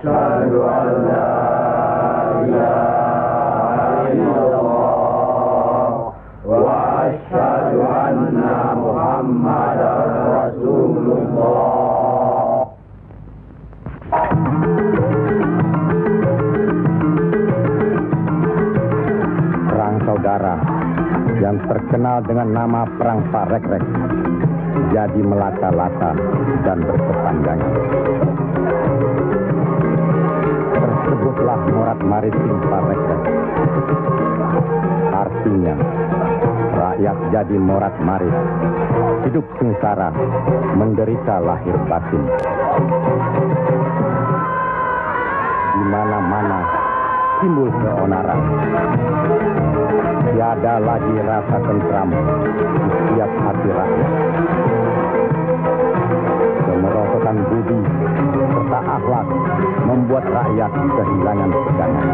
أشهد أن لا إله إلا الله وأشهد أن محمدا رسول الله. Perang saudara yang terkenal dengan nama Perang Parekrek jadi melata-lata dan berkepanjangan. Tersebutlah Morat Maritim Parekrek. Artinya, rakyat jadi morat marit, hidup sengsara, menderita lahir batin. Di mana-mana timbul keonaran. Tiada lagi rasa tentram di setiap hati rakyat. Kemerosotan budi serta akhlak membuat rakyat kehilangan pegangan.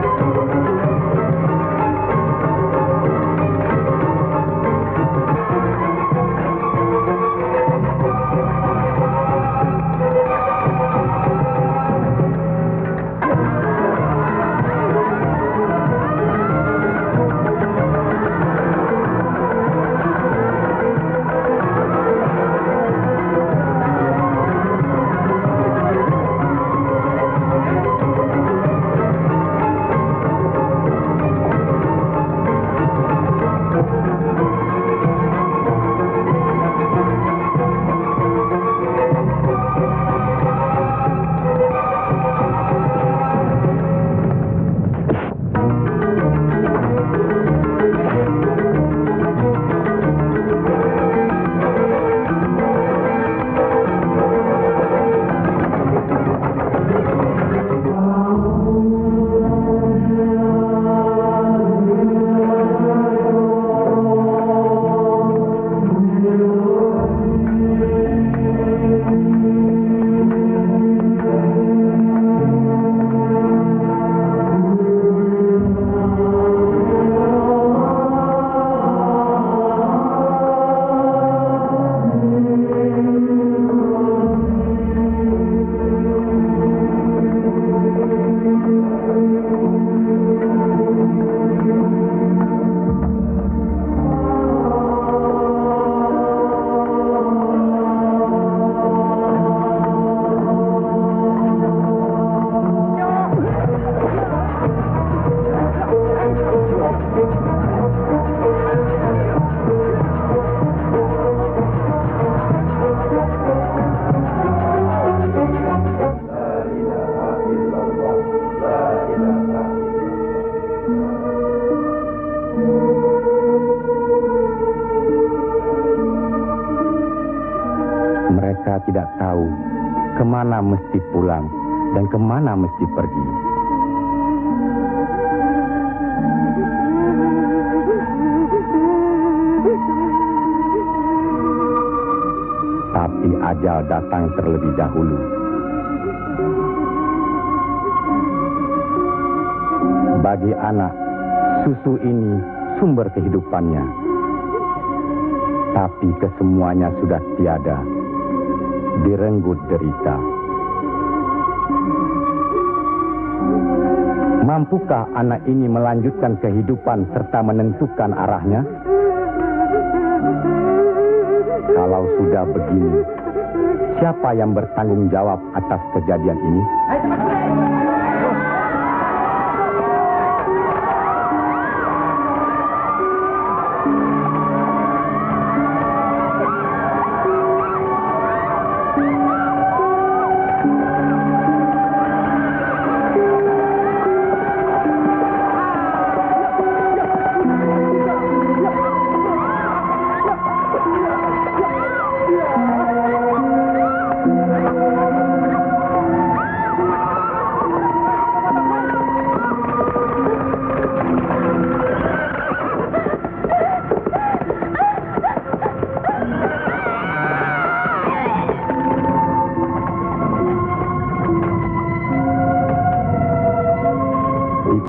Mereka tidak tahu kemana mesti pulang dan kemana mesti pergi. Tapi ajal datang terlebih dahulu. Bagi anak, susu ini sumber kehidupannya. Tapi kesemuanya sudah tiada. Direnggut derita. Mampukah anak ini melanjutkan kehidupan serta menentukan arahnya? Kalau sudah begini, siapa yang bertanggung jawab atas kejadian ini?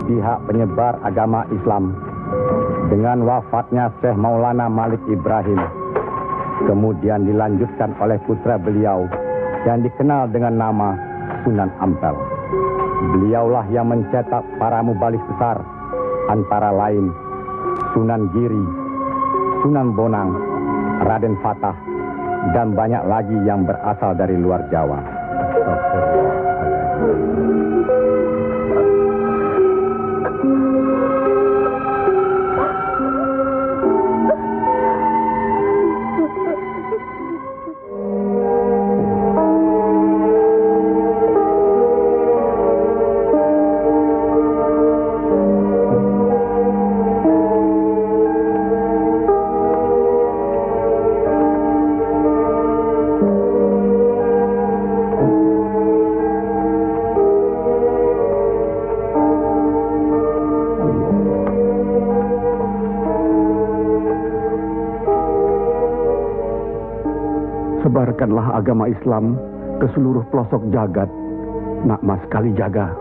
Pihak penyebar agama Islam dengan wafatnya Syekh Maulana Malik Ibrahim kemudian dilanjutkan oleh putra beliau yang dikenal dengan nama Sunan Ampel. Beliaulah yang mencetak para mubalik besar, antara lain Sunan Giri, Sunan Bonang, Raden Fatah, dan banyak lagi yang berasal dari luar Jawa. Sebarkanlah agama Islam ke seluruh pelosok jagat, nak mas kali jaga.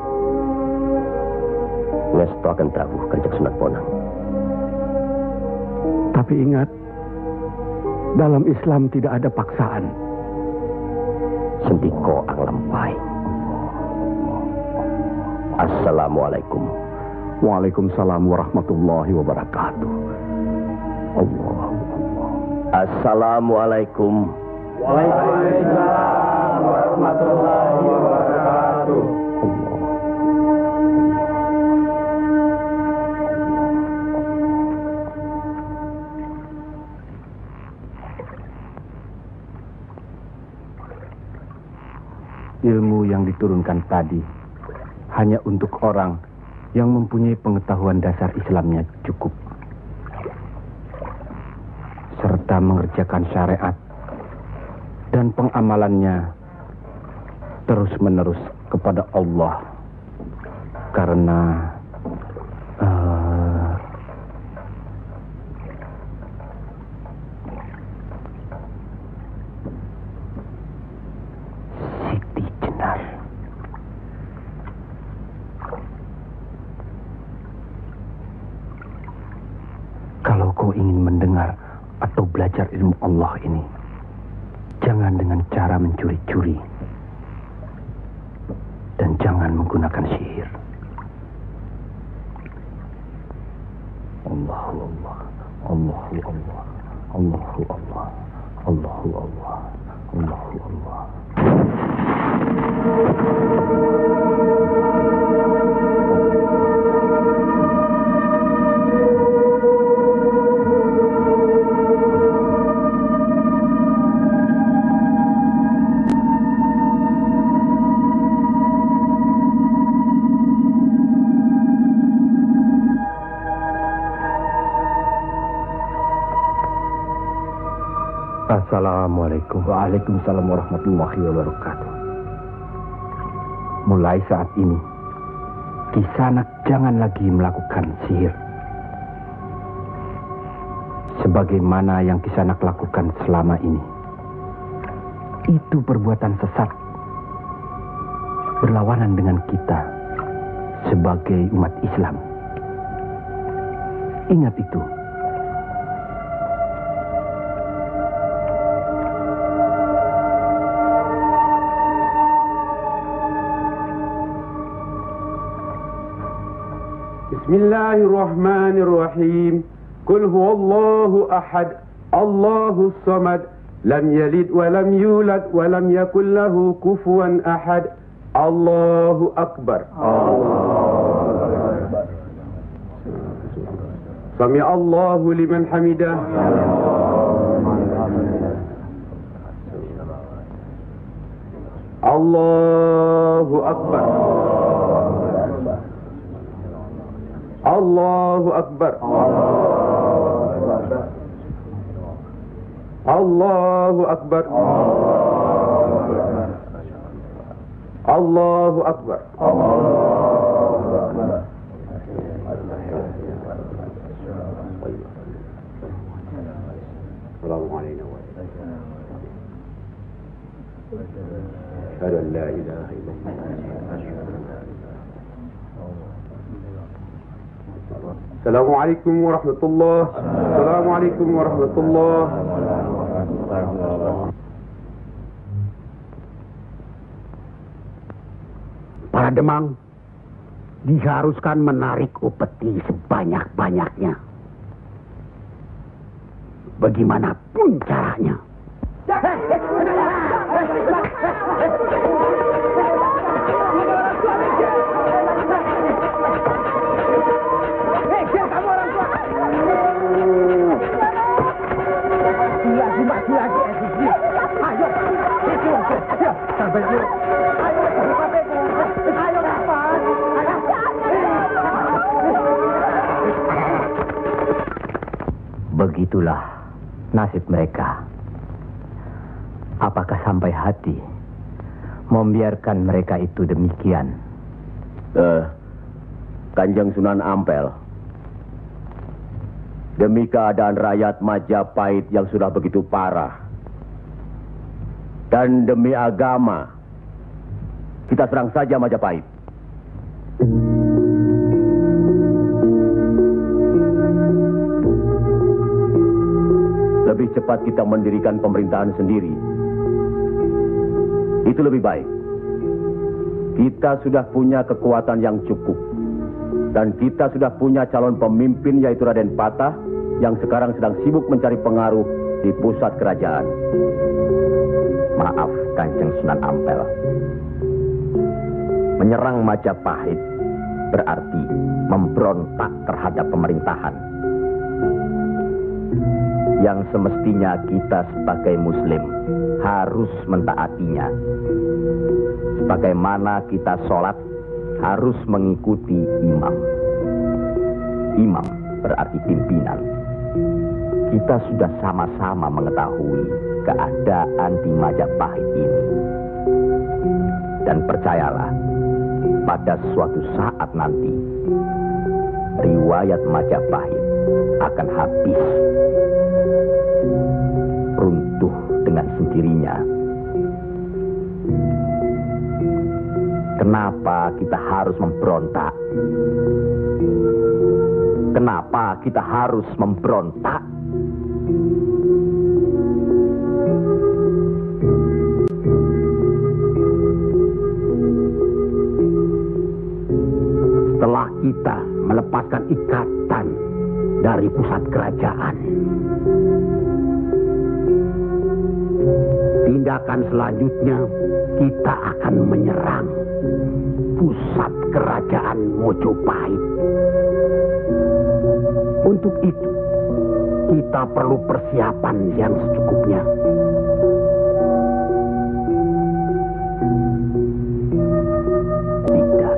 Ngestu akan tahu Kanjeng Sunan Bonang. Tapi ingat, dalam Islam tidak ada paksaan. Sendiko ang lampai. Assalamualaikum. Waalaikumsalam warahmatullahi wabarakatuh. Allah. Assalamualaikum. Waalaikumsalam warahmatullahi wabarakatuh. Ilmu yang diturunkan tadi hanya untuk orang yang mempunyai pengetahuan dasar Islamnya cukup, serta mengerjakan syariat dan pengamalannya terus-menerus kepada Allah. Karena Siti Jenar. kalau kau ingin mendengar atau belajar ilmu Allah ini, jangan dengan cara mencuri-curi. Dan jangan menggunakan sihir. Allahu Allah, Allahu Allah, Allahu Allah, Allahu Allah, Allahu Allah. Assalamualaikum. Waalaikumsalam warahmatullahi wabarakatuh. Mulai saat ini, Kisanak jangan lagi melakukan sihir. Sebagaimana yang Kisanak lakukan selama ini. Itu perbuatan sesat. Berlawanan dengan kita sebagai umat Islam. Ingat itu. Bismillahirrahmanirrahim. Qul huwallahu ahad, Allahus samad, lam yalid wa lam yulad wa lam yakul lahu kufuwan ahad. Allahu akbar. Allahu akbar. Sami Allahu liman hamidah. Allahu akbar. Allahu akbar. Allahu akbar. Allahu akbar. Assalamu alaikum. Asyhadu an la ilaha illallah. Assalamualaikum warahmatullahi wabarakatuh. Assalamualaikum warahmatullahi wabarakatuh. Para Demang, diharuskan menarik upeti sebanyak-banyaknya. Bagaimanapun caranya. Begitulah nasib mereka. Apakah sampai hati membiarkan mereka itu demikian? Kanjeng Sunan Ampel, demi keadaan rakyat Majapahit yang sudah begitu parah, dan demi agama, kita serang saja Majapahit. Lebih cepat kita mendirikan pemerintahan sendiri. Itu lebih baik. Kita sudah punya kekuatan yang cukup. Dan kita sudah punya calon pemimpin yaitu Raden Patah yang sekarang sedang sibuk mencari pengaruh di pusat kerajaan. Maaf, Kanjeng Sunan Ampel. Menyerang Majapahit berarti memberontak terhadap pemerintahan. Yang semestinya kita sebagai Muslim harus mentaatinya. Sebagaimana kita sholat harus mengikuti imam. Imam berarti pimpinan. Kita sudah sama-sama mengetahui keadaan di Majapahit ini. Dan percayalah, pada suatu saat nanti, riwayat Majapahit akan habis. Runtuh dengan sendirinya. Kenapa kita harus memberontak? Kenapa kita harus memberontak? Setelah kita melepaskan ikatan dari pusat kerajaan, tindakan selanjutnya kita akan menyerang pusat kerajaan Mojopahit. Untuk itu, kita perlu persiapan yang secukupnya. Tidak.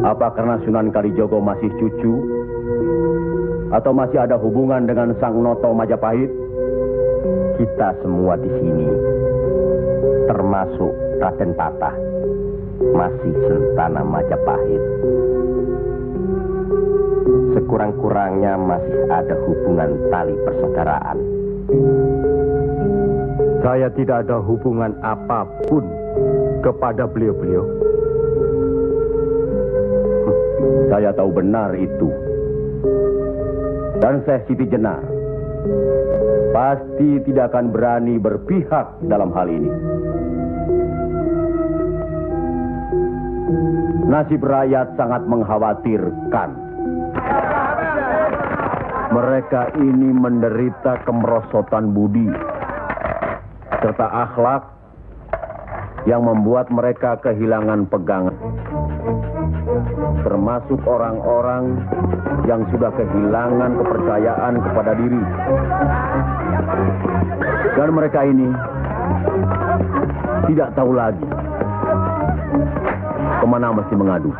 Apa karena Sunan Kalijogo masih cucu? Atau masih ada hubungan dengan Sang Noto Majapahit? Kita semua di sini, termasuk Raden Patah, masih sentana Majapahit. Sekurang-kurangnya masih ada hubungan tali persaudaraan. Saya tidak ada hubungan apapun kepada beliau-beliau. Saya tahu benar itu. Dan Syekh Siti Jenar pasti tidak akan berani berpihak dalam hal ini. Nasib rakyat sangat mengkhawatirkan. Mereka ini menderita kemerosotan budi serta akhlak yang membuat mereka kehilangan pegangan. Termasuk orang-orang yang sudah kehilangan kepercayaan kepada diri. Dan mereka ini tidak tahu lagi kemana mesti mengadu.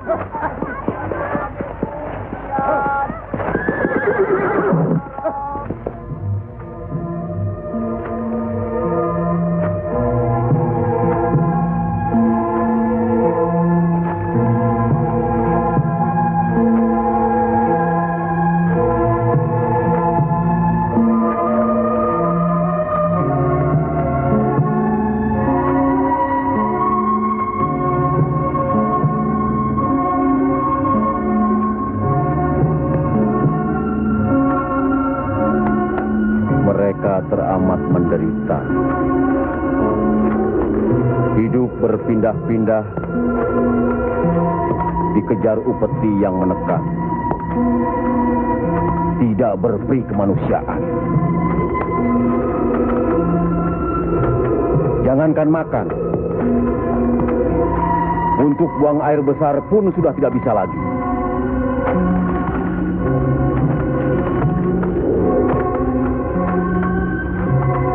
Teramat menderita. Hidup berpindah-pindah, dikejar upeti yang menekan, tidak berperi kemanusiaan. Jangankan makan, untuk buang air besar pun sudah tidak bisa lagi.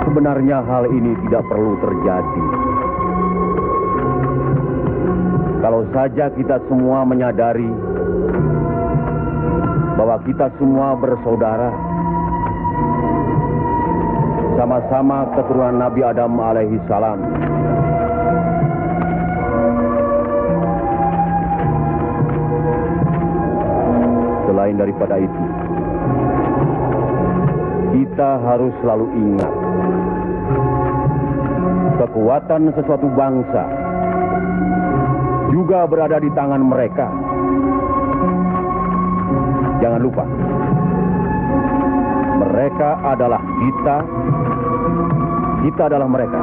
Sebenarnya hal ini tidak perlu terjadi. Kalau saja kita semua menyadari bahwa kita semua bersaudara, sama-sama keturunan Nabi Adam alaihi salam. Selain daripada itu, kita harus selalu ingat kekuatan sesuatu bangsa juga berada di tangan mereka. Jangan lupa, mereka adalah kita, kita adalah mereka.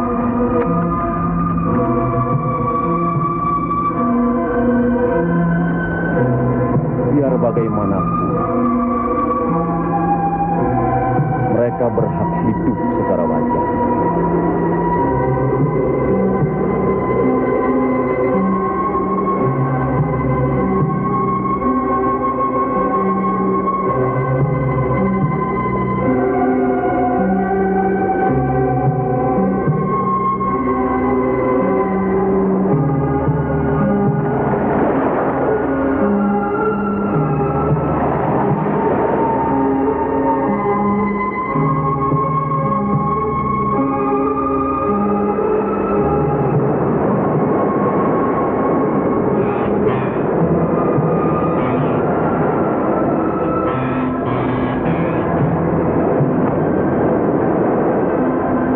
Biar bagaimanapun, mereka berhak hidup secara wajar.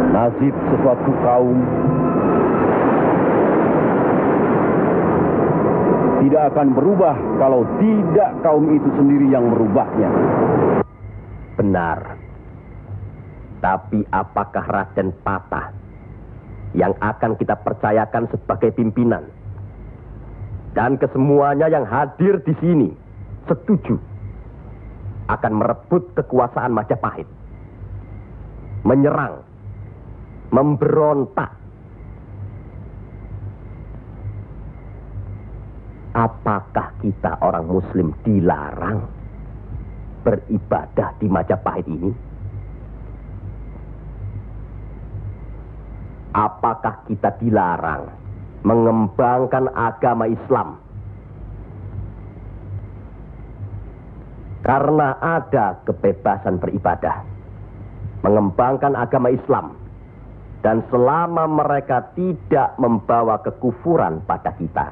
Nasib sesuatu kaum tidak akan berubah kalau tidak kaum itu sendiri yang merubahnya. Benar. Tapi apakah Raden Patah yang akan kita percayakan sebagai pimpinan? Dan kesemuanya yang hadir di sini setuju akan merebut kekuasaan Majapahit, menyerang, memberontak. Apakah kita orang Muslim dilarang beribadah di Majapahit ini? Apakah kita dilarang mengembangkan agama Islam? Karena ada kebebasan beribadah, mengembangkan agama Islam. Dan selama mereka tidak membawa kekufuran pada kita,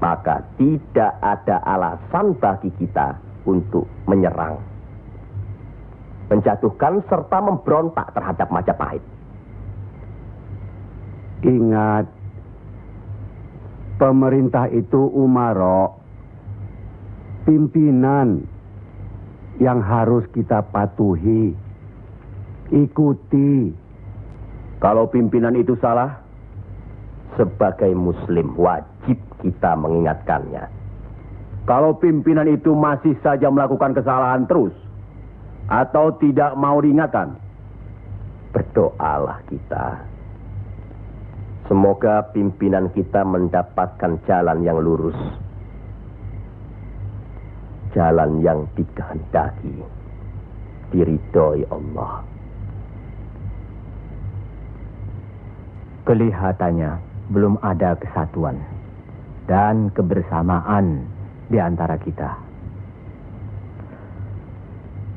maka tidak ada alasan bagi kita untuk menyerang, menjatuhkan serta memberontak terhadap Majapahit. Ingat, pemerintah itu umaro, pimpinan yang harus kita patuhi, ikuti. Kalau pimpinan itu salah, Sebagai Muslim wajib kita mengingatkannya. kalau pimpinan itu masih saja melakukan kesalahan terus, atau tidak mau diingatkan, Berdoalah kita. Semoga pimpinan kita mendapatkan jalan yang lurus, jalan yang dikehendaki, diridhoi Allah. Kelihatannya belum ada kesatuan dan kebersamaan di antara kita.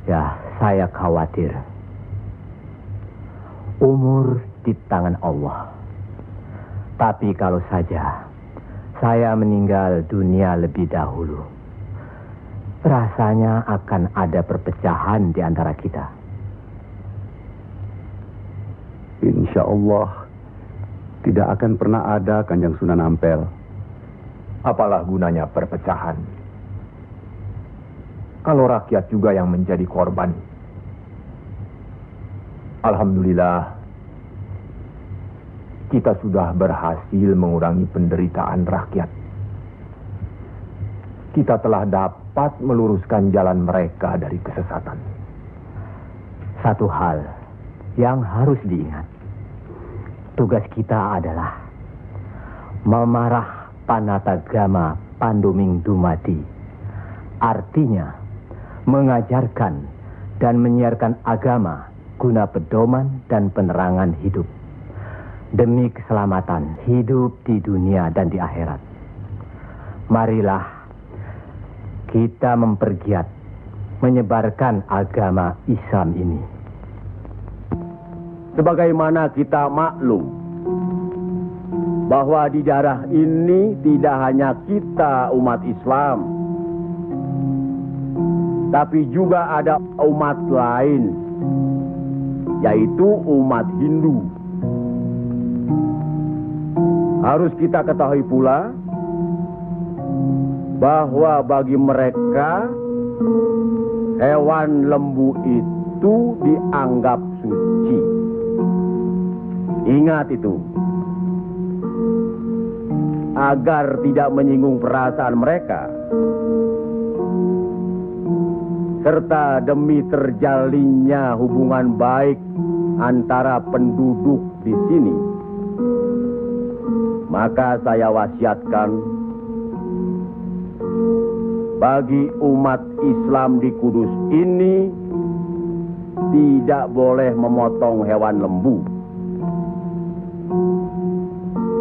Ya, saya khawatir. Umur di tangan Allah. Tapi kalau saja saya meninggal dunia lebih dahulu, rasanya akan ada perpecahan di antara kita. Insya Allah tidak akan pernah ada, Kanjeng Sunan Ampel. Apalah gunanya perpecahan kalau rakyat juga yang menjadi korban? Alhamdulillah, kita sudah berhasil mengurangi penderitaan rakyat. Kita telah dapat meluruskan jalan mereka dari kesesatan. Satu hal yang harus diingat. Tugas kita adalah memarah Panatagama Panduming Dumadi. Artinya, mengajarkan dan menyiarkan agama guna pedoman dan penerangan hidup. Demi keselamatan hidup di dunia dan di akhirat. Marilah kita mempergiat menyebarkan agama Islam ini. Sebagaimana kita maklum bahwa di daerah ini tidak hanya kita umat Islam, tapi juga ada umat lain, yaitu umat Hindu. Harus kita ketahui pula bahwa bagi mereka hewan lembu itu dianggap suci. Ingat itu, agar tidak menyinggung perasaan mereka, serta demi terjalinnya hubungan baik antara penduduk di sini, maka saya wasiatkan bagi umat Islam di Kudus ini tidak boleh memotong hewan lembu.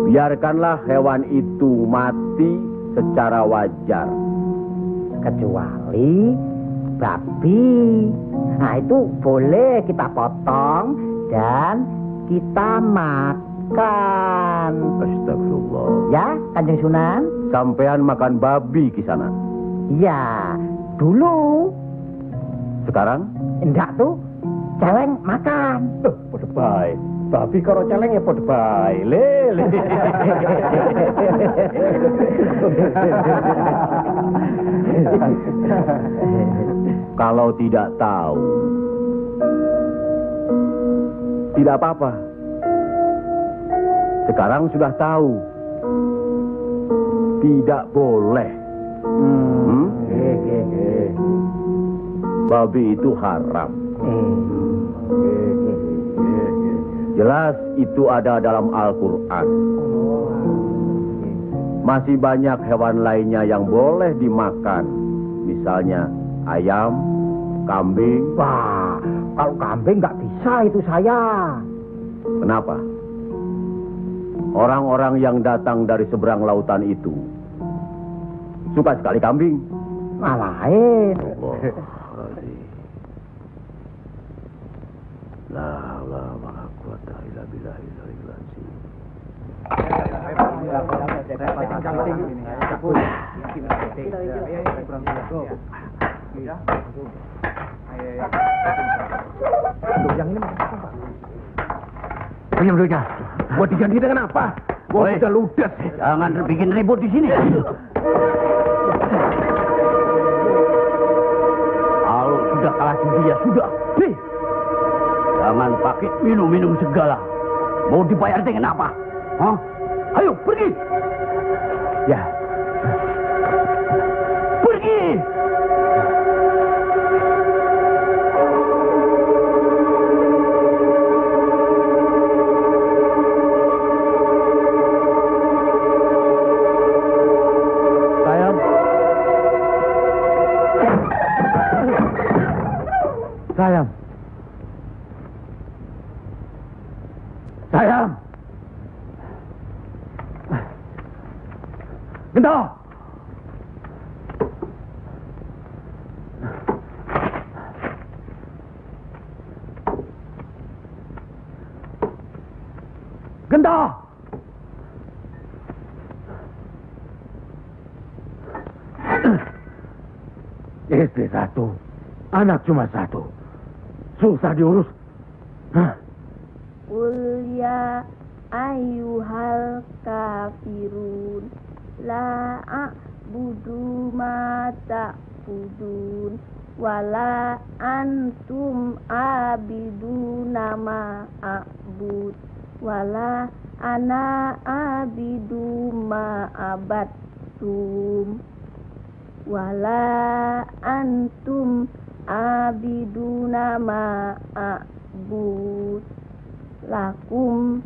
Biarkanlah hewan itu mati secara wajar. Kecuali babi. Nah, itu boleh kita potong dan kita makan. Astagfirullah. Ya, Kanjeng Sunan? Sampean makan babi Kisanak? Ya, dulu. Sekarang? Enggak tuh, celeng makan. Podo bae. Babi karo celeng ya podo bae. Lele. Kalau tidak tahu, tidak apa-apa. Sekarang sudah tahu. Tidak boleh. Babi itu haram. Jelas itu ada dalam Al-Quran. Masih banyak hewan lainnya yang boleh dimakan. Misalnya ayam, kambing. Wah, kalau kambing nggak bisa itu saya. Kenapa? Orang-orang yang datang dari seberang lautan itu suka sekali kambing. Malahin. La la quwata illa billah. Yang ini maksudnya apa? Penyembuhnya, buat diganti dengan apa? Gua udah ludes. Jangan bikin ribut di sini. Kalau sudah kalah judi ya sudah. Nih, jangan pakai minum-minum segala. Mau dibayar dengan apa? Hah? Ayo pergi. Ya. Pergi. Sayang. Sayang. Gento. Gento. Istri satu, anak cuma satu. Susah diurus. Qul ya ayyuhal kafirun la a'budu ma ta'budun wala antum abiduna ma a'bud wala ana abidu ma abattum wala antum abiduna ma a'bud lakum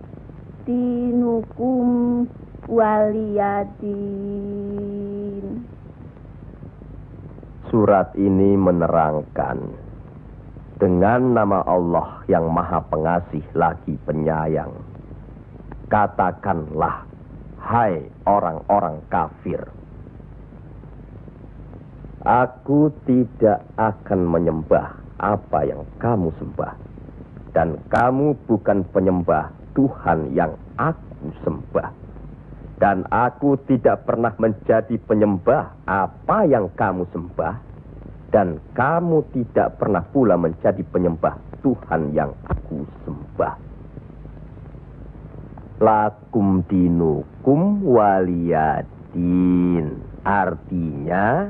dinukum waliyadin. Surat ini menerangkan dengan nama Allah yang Maha Pengasih lagi Penyayang. Katakanlah, hai orang-orang kafir, aku tidak akan menyembah apa yang kamu sembah, dan kamu bukan penyembah Tuhan yang aku sembah, dan aku tidak pernah menjadi penyembah apa yang kamu sembah, dan kamu tidak pernah pula menjadi penyembah Tuhan yang aku sembah. Lakum dinukum waliyadin, artinya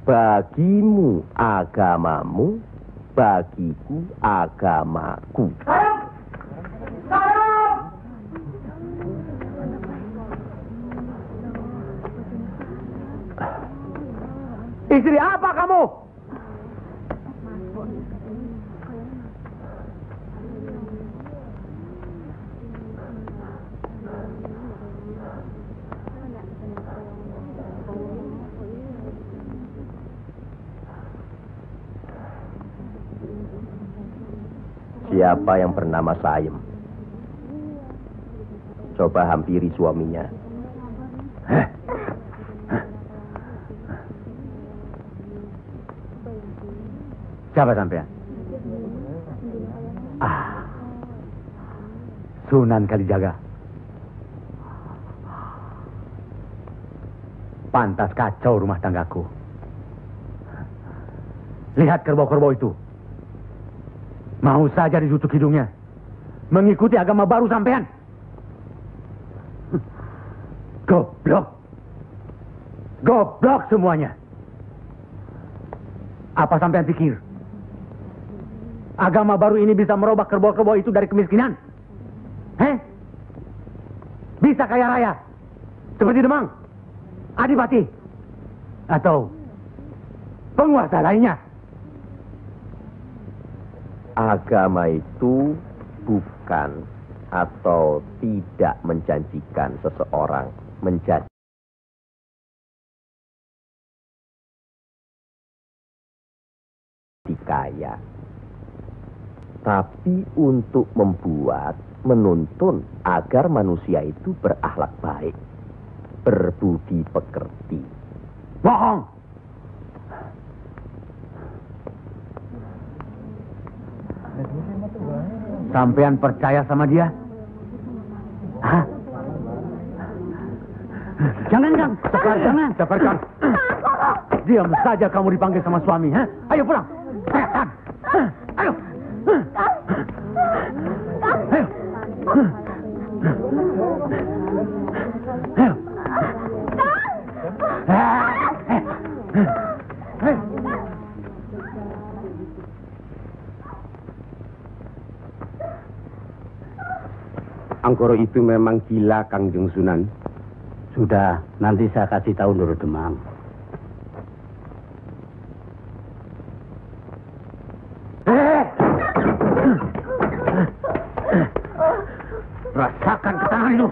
bagimu agamamu, bagiku agamaku. Istri apa kamu? Siapa yang bernama Saim? Coba hampiri suaminya. Siapa sampean? Sunan Kalijaga. Pantas kacau rumah tanggaku. Lihat kerbau-kerbau itu. Mau saja ditutup hidungnya. Mengikuti agama baru sampean. Goblok. Goblok semuanya. Apa sampean pikir? Agama baru ini bisa merubah kerbau-kerbau itu dari kemiskinan? Bisa kaya raya? Seperti Demang, Adipati, atau penguasa lainnya? Agama itu bukan atau tidak menjanjikan seseorang menjadi kaya, tapi untuk membuat, menuntun agar manusia itu berakhlak baik, berbudi pekerti. Bohong! Sampean percaya sama dia? Hah? Jangan, Kang. Jangan. Sabarkan. Diam saja kamu dipanggil sama suami. Ha? Ayo pulang. Ayo. Ayo. Anggoro itu memang gila, Kangjeng Sunan. Sudah, nanti saya kasih tahu Nur Demang. Rasakan ketangan itu.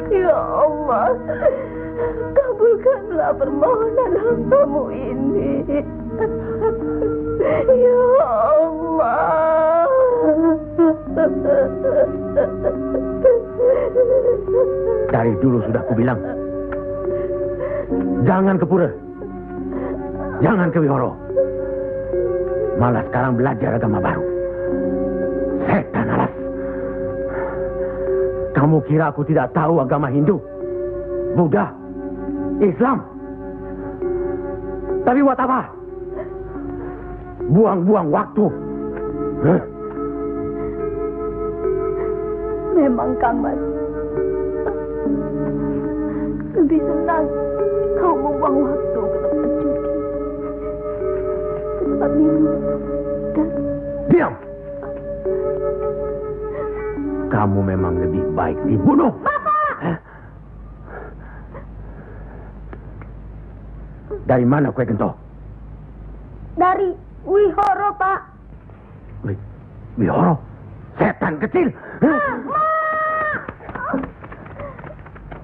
Ya Allah, kabulkanlah permohonan hamba-Mu ini. Ya Allah. Dari dulu sudah kubilang, jangan ke pura, jangan ke wihoro. Malah sekarang belajar agama baru. Setan alas. Kamu kira aku tidak tahu agama Hindu, Buddha, Islam? Tapi buat apa? Buang-buang waktu. Memang Kamar lebih senang kau membuang waktu ke tempat judi, ke tempat minum dan... Diam! Kamu memang lebih baik dibunuh. Bapak! Dari mana Kue Gento? Dari Wihoro, Pak. Wihoro? Setan kecil!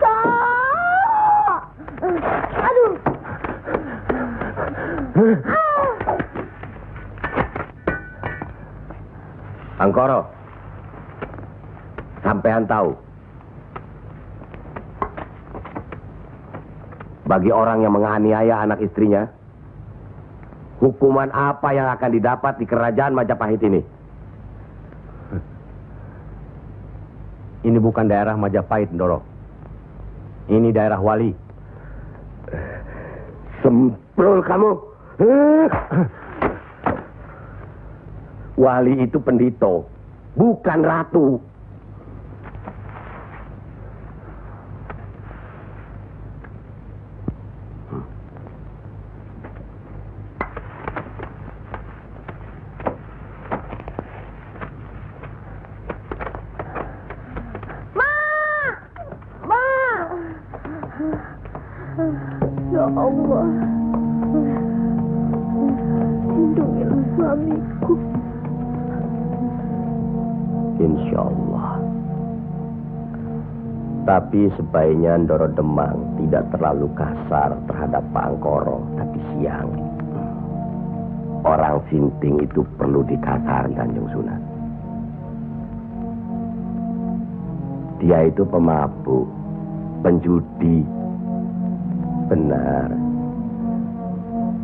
Kak! Aduh! Angkoro, sampean tahu, bagi orang yang menganiaya anak istrinya, hukuman apa yang akan didapat di kerajaan Majapahit ini? Ini bukan daerah Majapahit, Ndoro. Ini daerah Wali. Semprol kamu. Wali itu pendito, bukan ratu. Ya Allah, lindungilah suamiku. Insya Allah. Tapi sebaiknya Ndoro Demang tidak terlalu kasar terhadap Pak Angkoro, tapi siang. Orang sinting itu perlu dikasarin, Kanjeng Sunan. Dia itu pemabuk, penjudi. Benar.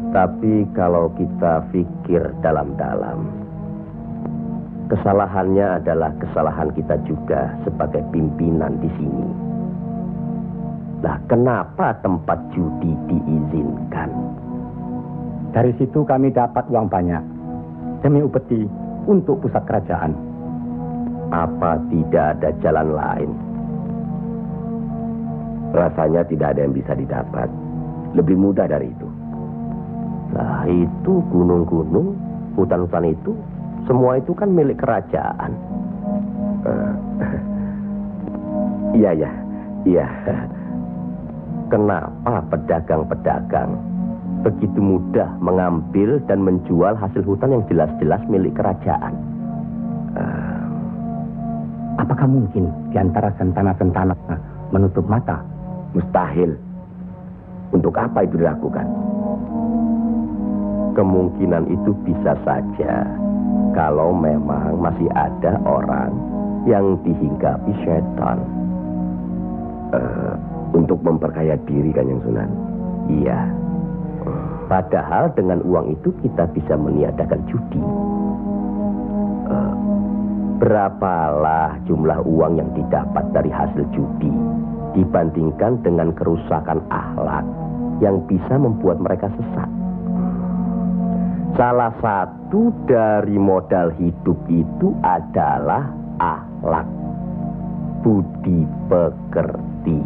Tapi kalau kita pikir dalam-dalam, kesalahannya adalah kesalahan kita juga sebagai pimpinan di sini. Nah, kenapa tempat judi diizinkan? Dari situ kami dapat uang banyak demi upeti untuk pusat kerajaan. Apa tidak ada jalan lain? Rasanya tidak ada yang bisa didapat lebih mudah dari itu. Nah, itu gunung-gunung, hutan-hutan itu, semua itu kan milik kerajaan. Iya. Kenapa pedagang-pedagang begitu mudah mengambil dan menjual hasil hutan yang jelas-jelas milik kerajaan? Apakah mungkin di antara sentana-sentana menutup mata? Mustahil. Untuk apa itu dilakukan? Kemungkinan itu bisa saja kalau memang masih ada orang yang dihinggapi setan untuk memperkaya diri, Kanjeng Sunan. Iya. Padahal dengan uang itu kita bisa meniadakan judi. Berapalah jumlah uang yang didapat dari hasil judi dibandingkan dengan kerusakan akhlak yang bisa membuat mereka sesat. Salah satu dari modal hidup itu adalah akhlak, budi pekerti.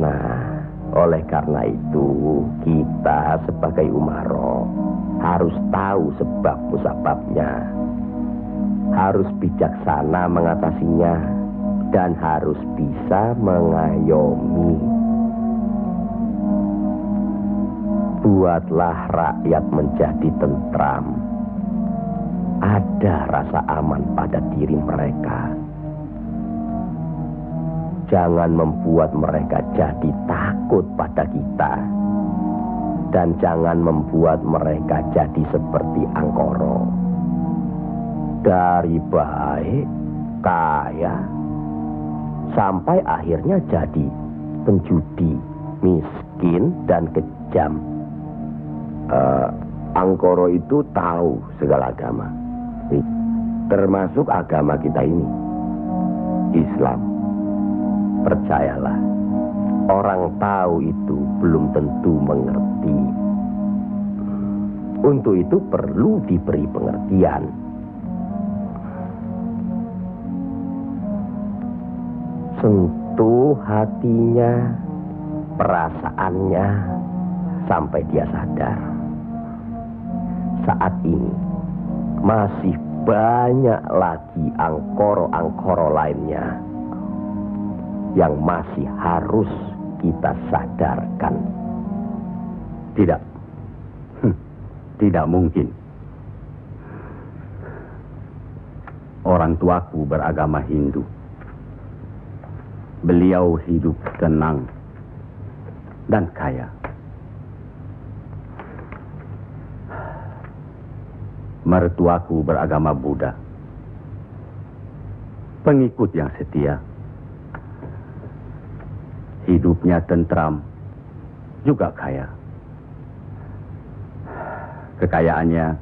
Nah, oleh karena itu kita sebagai umaro harus tahu sebab musababnya, harus bijaksana mengatasinya, dan harus bisa mengayomi. Buatlah rakyat menjadi tentram. Ada rasa aman pada diri mereka. Jangan membuat mereka jadi takut pada kita. Dan jangan membuat mereka jadi seperti Angkoro. Dari baik, kaya, sampai akhirnya jadi penjudi, miskin, dan kejam. Angkoro itu tahu segala agama, termasuk agama kita ini, Islam. Percayalah, orang tahu itu belum tentu mengerti. Untuk itu perlu diberi pengertian. sentuh hatinya, perasaannya, sampai dia sadar. Saat ini masih banyak lagi angkoro-angkoro lainnya yang masih harus kita sadarkan. Tidak. Tidak mungkin. Orang tuaku beragama Hindu. Beliau hidup tenang dan kaya. Mertuaku beragama Buddha. Pengikut yang setia. Hidupnya tentram, juga kaya. Kekayaannya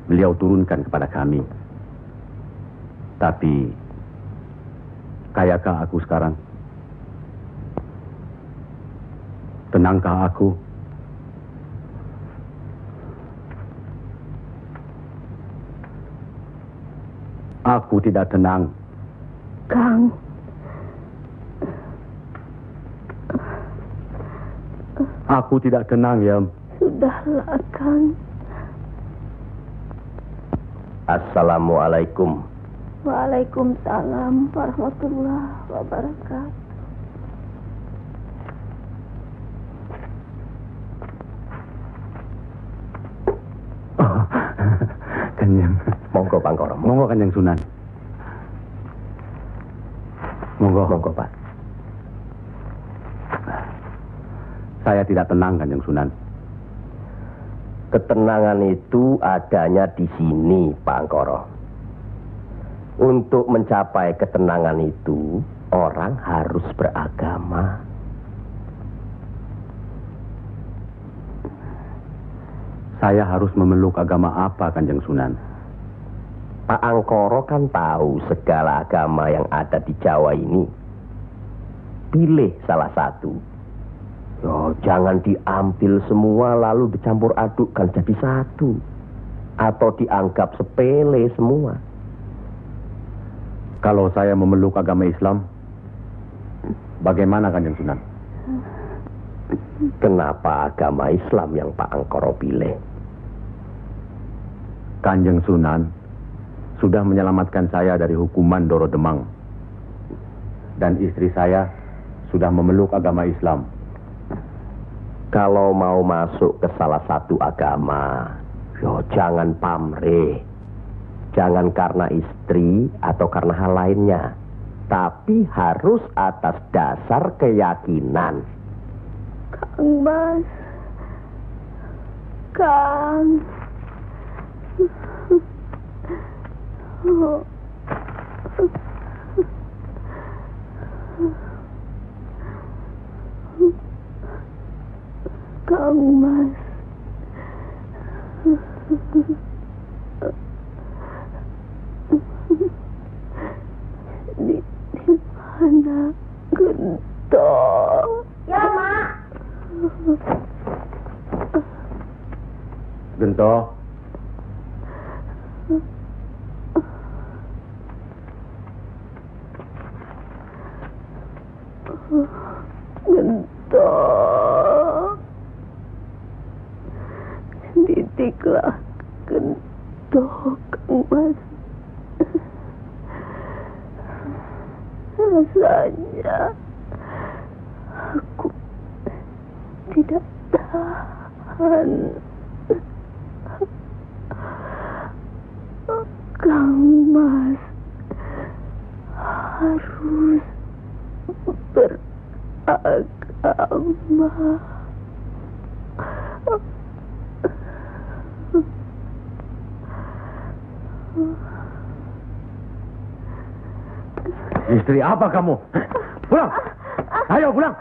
beliau turunkan kepada kami. Tapi, kayakah aku sekarang? Tenangkah aku? Aku tidak tenang. Kang. Aku tidak tenang, Yam. Sudahlah, Kang. Assalamualaikum. Waalaikumsalam warahmatullahi wabarakatuh. Oh, Kanjeng. Monggo, Pangkoro. Monggo, Kanjeng Sunan. Monggo. Monggo, Pak. Saya tidak tenang, Kanjeng Sunan. Ketenangan itu adanya di sini, Pak Angkoro. Untuk mencapai ketenangan itu, orang harus beragama. Saya harus memeluk agama apa, Kanjeng Sunan? Pak Angkoro kan tahu segala agama yang ada di Jawa ini. Pilih salah satu. Oh, jangan diambil semua lalu dicampur adukkan jadi satu. Atau dianggap sepele semua. Kalau saya memeluk agama Islam, bagaimana, Kanjeng Sunan? Kenapa agama Islam yang Pak Angkoro pilih? Kanjeng Sunan sudah menyelamatkan saya dari hukuman Doro Demang. Dan istri saya sudah memeluk agama Islam. Kalau mau masuk ke salah satu agama, jangan pamrih. Jangan karena istri atau karena hal lainnya. Tapi harus atas dasar keyakinan. Kang Mas. Kang. Oh. Kang Mas. Di mana Gento? Ya, Mak. Gento. Gento. Didiklah Gento, Kang Mas. Rasanya aku tidak tahan. Kang Mas harus beragama. Istri apa kamu? Pulang! Ayo pulang!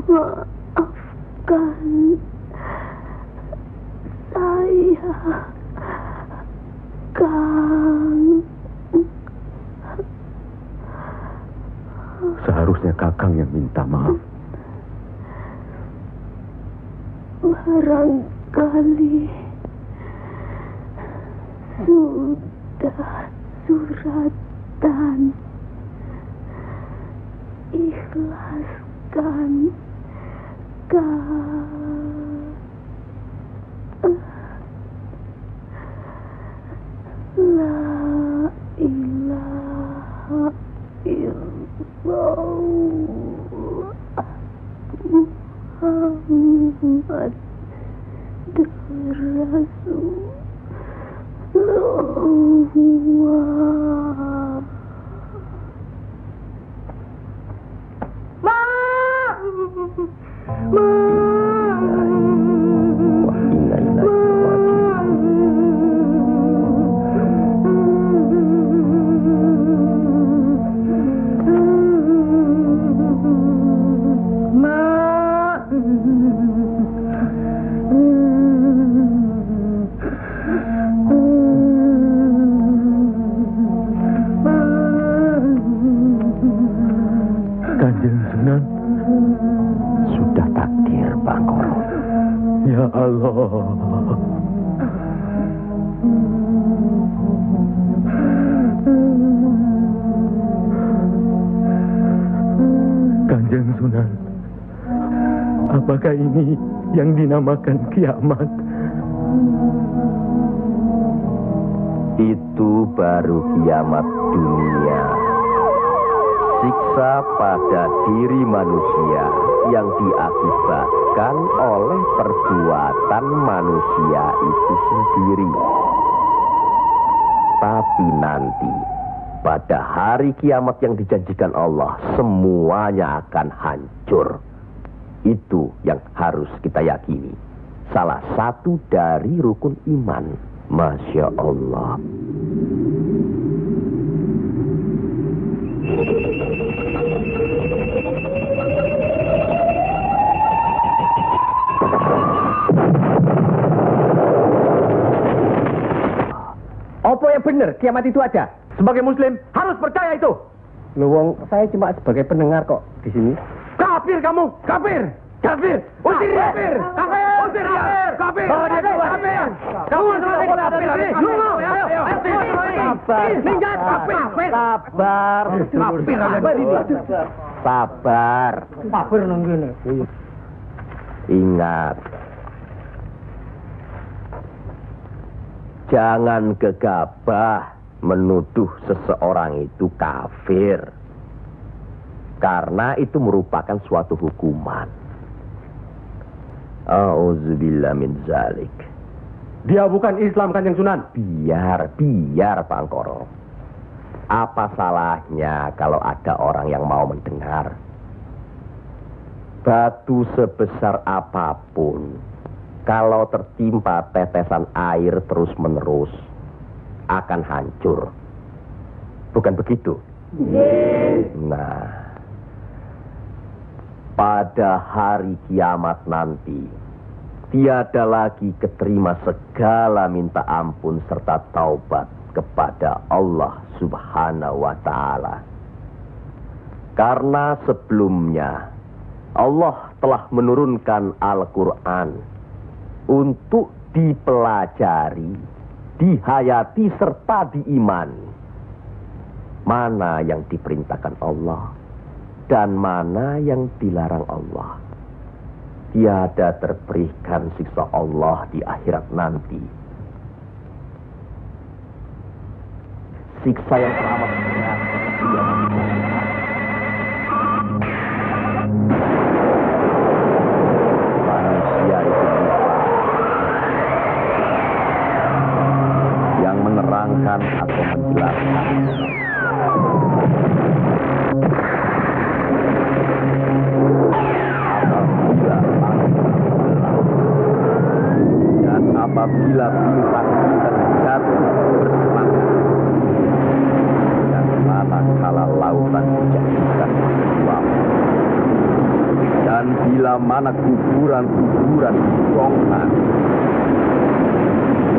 Maafkan saya, Kang. Seharusnya Kakang yang minta maaf. sudah suratan. Ikhlaskan La ilaha illallah Muhammad Rasulullah. Kanjeng Sunan, Sudah takdir, Bangkoro. ya Allah. Kanjeng Sunan, apakah ini yang dinamakan kiamat? Itu baru kiamat dunia. Siksa pada diri manusia yang diakibatkan oleh perbuatan manusia itu sendiri. Tapi nanti, pada hari kiamat yang dijanjikan Allah, semuanya akan hancur. Itu yang harus kita yakini. Salah satu dari rukun iman. Masya Allah. Apa yang benar kiamat itu ada? Sebagai muslim harus percaya itu. Luwung, saya cuma sebagai pendengar kok di sini. Kafir kamu, kafir. Kafir, usir dia. Kafir, usir dia. Kafir, bawa dia keluar. Kafir, kamu selesai kafir. Sabar, Ninjat, kafir. sabar. Kafir, apa ini? Sabar. Kafir nunggini. Ingat, jangan gegabah menuduh seseorang itu kafir. Karena itu merupakan suatu hukuman. A'udzubillah min zalik. Dia bukan Islam, Kanjeng Sunan. Biar Bangkoro. Apa salahnya kalau ada orang yang mau mendengar? Batu sebesar apapun, kalau tertimpa tetesan air terus-menerus, akan hancur. Bukan begitu? Nah, pada hari kiamat nanti, tiada lagi keterima segala minta ampun serta taubat kepada Allah Subhanahu wa Ta'ala. Karena sebelumnya Allah telah menurunkan Al-Quran untuk dipelajari, dihayati serta diimani. Mana yang diperintahkan Allah dan mana yang dilarang Allah. Tiada terberikan siksa Allah di akhirat nanti. Siksa yang teramat berat. Manusia itu lupa. Yang menerangkan atau menjelaskan. Apabila bintang jatuh bersemangat dan manakala lautan dijadikan uap, dan bila mana kuburan-kuburan dibongkar,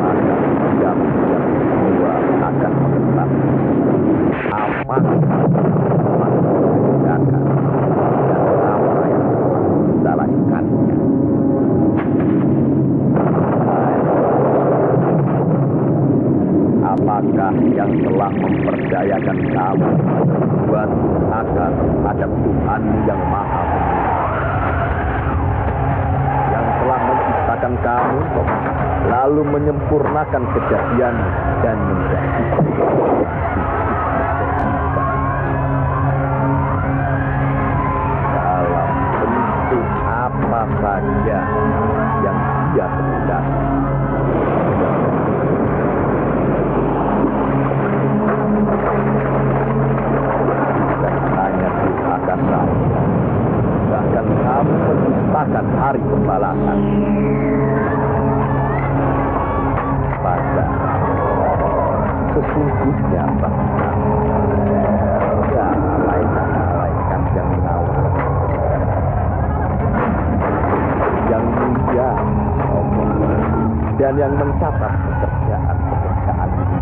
maka diam semua akan mengetahui apa yang telah dikerjakan dan apa yang telah dilakukannya. Siapakah yang telah memperdayakan kamu buat agar terhadap Tuhanmu yang Maha Pemurah, yang telah menciptakan kamu lalu menyempurnakan kejadian dan menjadikan dalam bentuk apa saja yang Dia kehendaki. Bahkan kamu menciptakan hari pembalasan. Padahal sesungguhnya ada malaikat yang mengawal, yang mulia, dan yang mencatat pekerjaan-pekerjaan ini.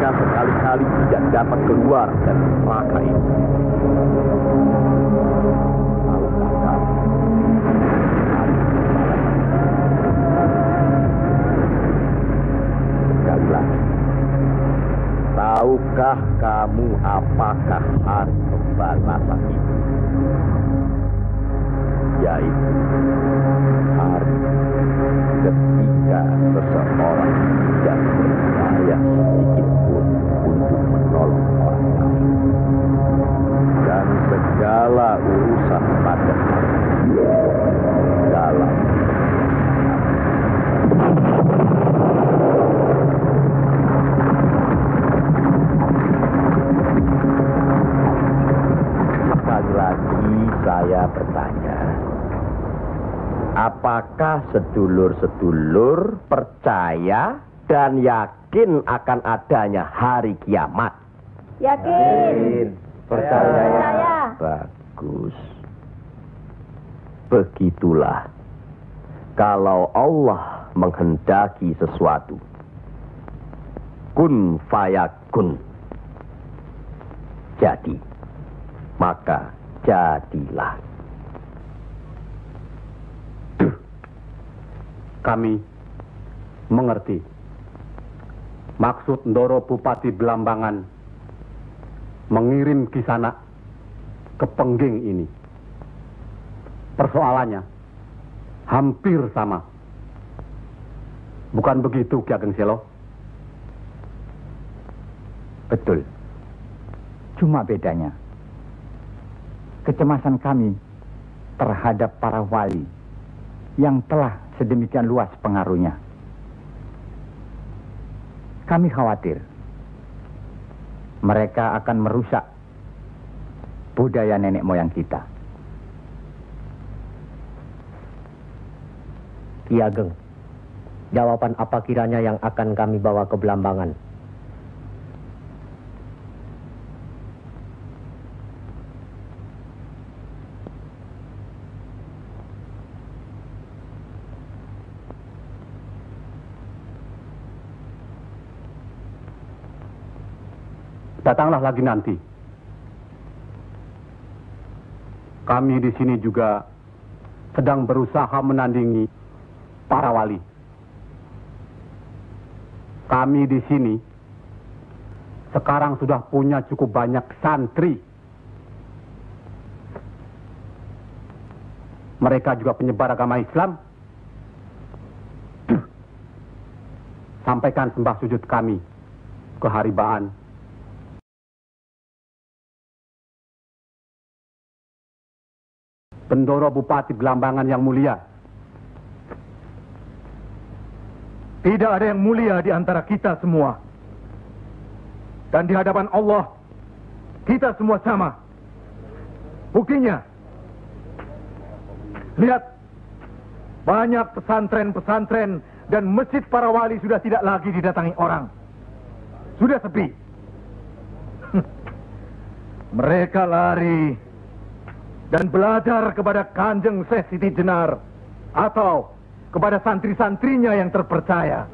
Sekali-kali tidak dapat keluar dari neraka ini. Sekali lagi, tahukah kamu apakah hari pembalasan itu? Yaitu hari ketika seseorang tidak berdaya sedikit pun untuk menolong orang lain, dan segala urusan pada dalam sekali lagi saya bertanya, apakah sedulur-sedulur percaya dan yakin akan adanya hari kiamat? Yakin. Percaya. Bagus. Begitulah. Kalau Allah menghendaki sesuatu, kun fayakun, jadi, maka jadilah. Kami mengerti maksud Ndoro Bupati Belambangan mengirim Kisanak ke Pengging ini. Persoalannya hampir sama. Bukan begitu, Ki Ageng Selo? Betul. Cuma bedanya, kecemasan kami terhadap para wali yang telah sedemikian luas pengaruhnya. Kami khawatir mereka akan merusak budaya nenek moyang kita. Ki Ageng, jawaban apa kiranya yang akan kami bawa ke Belambangan? Datanglah lagi nanti. Kami di sini juga sedang berusaha menandingi para wali. Kami di sini sekarang sudah punya cukup banyak santri. Mereka juga penyebar agama Islam. Sampaikan sembah sujud kami ke Haribaan. Bendoro Bupati Belambangan yang mulia. Tidak ada yang mulia di antara kita semua. Dan di hadapan Allah, kita semua sama. Buktinya, lihat banyak pesantren-pesantren dan masjid para wali sudah tidak lagi didatangi orang. Sudah sepi. Mereka lari dan belajar kepada Kanjeng Syekh Siti Jenar atau kepada santri-santrinya yang terpercaya.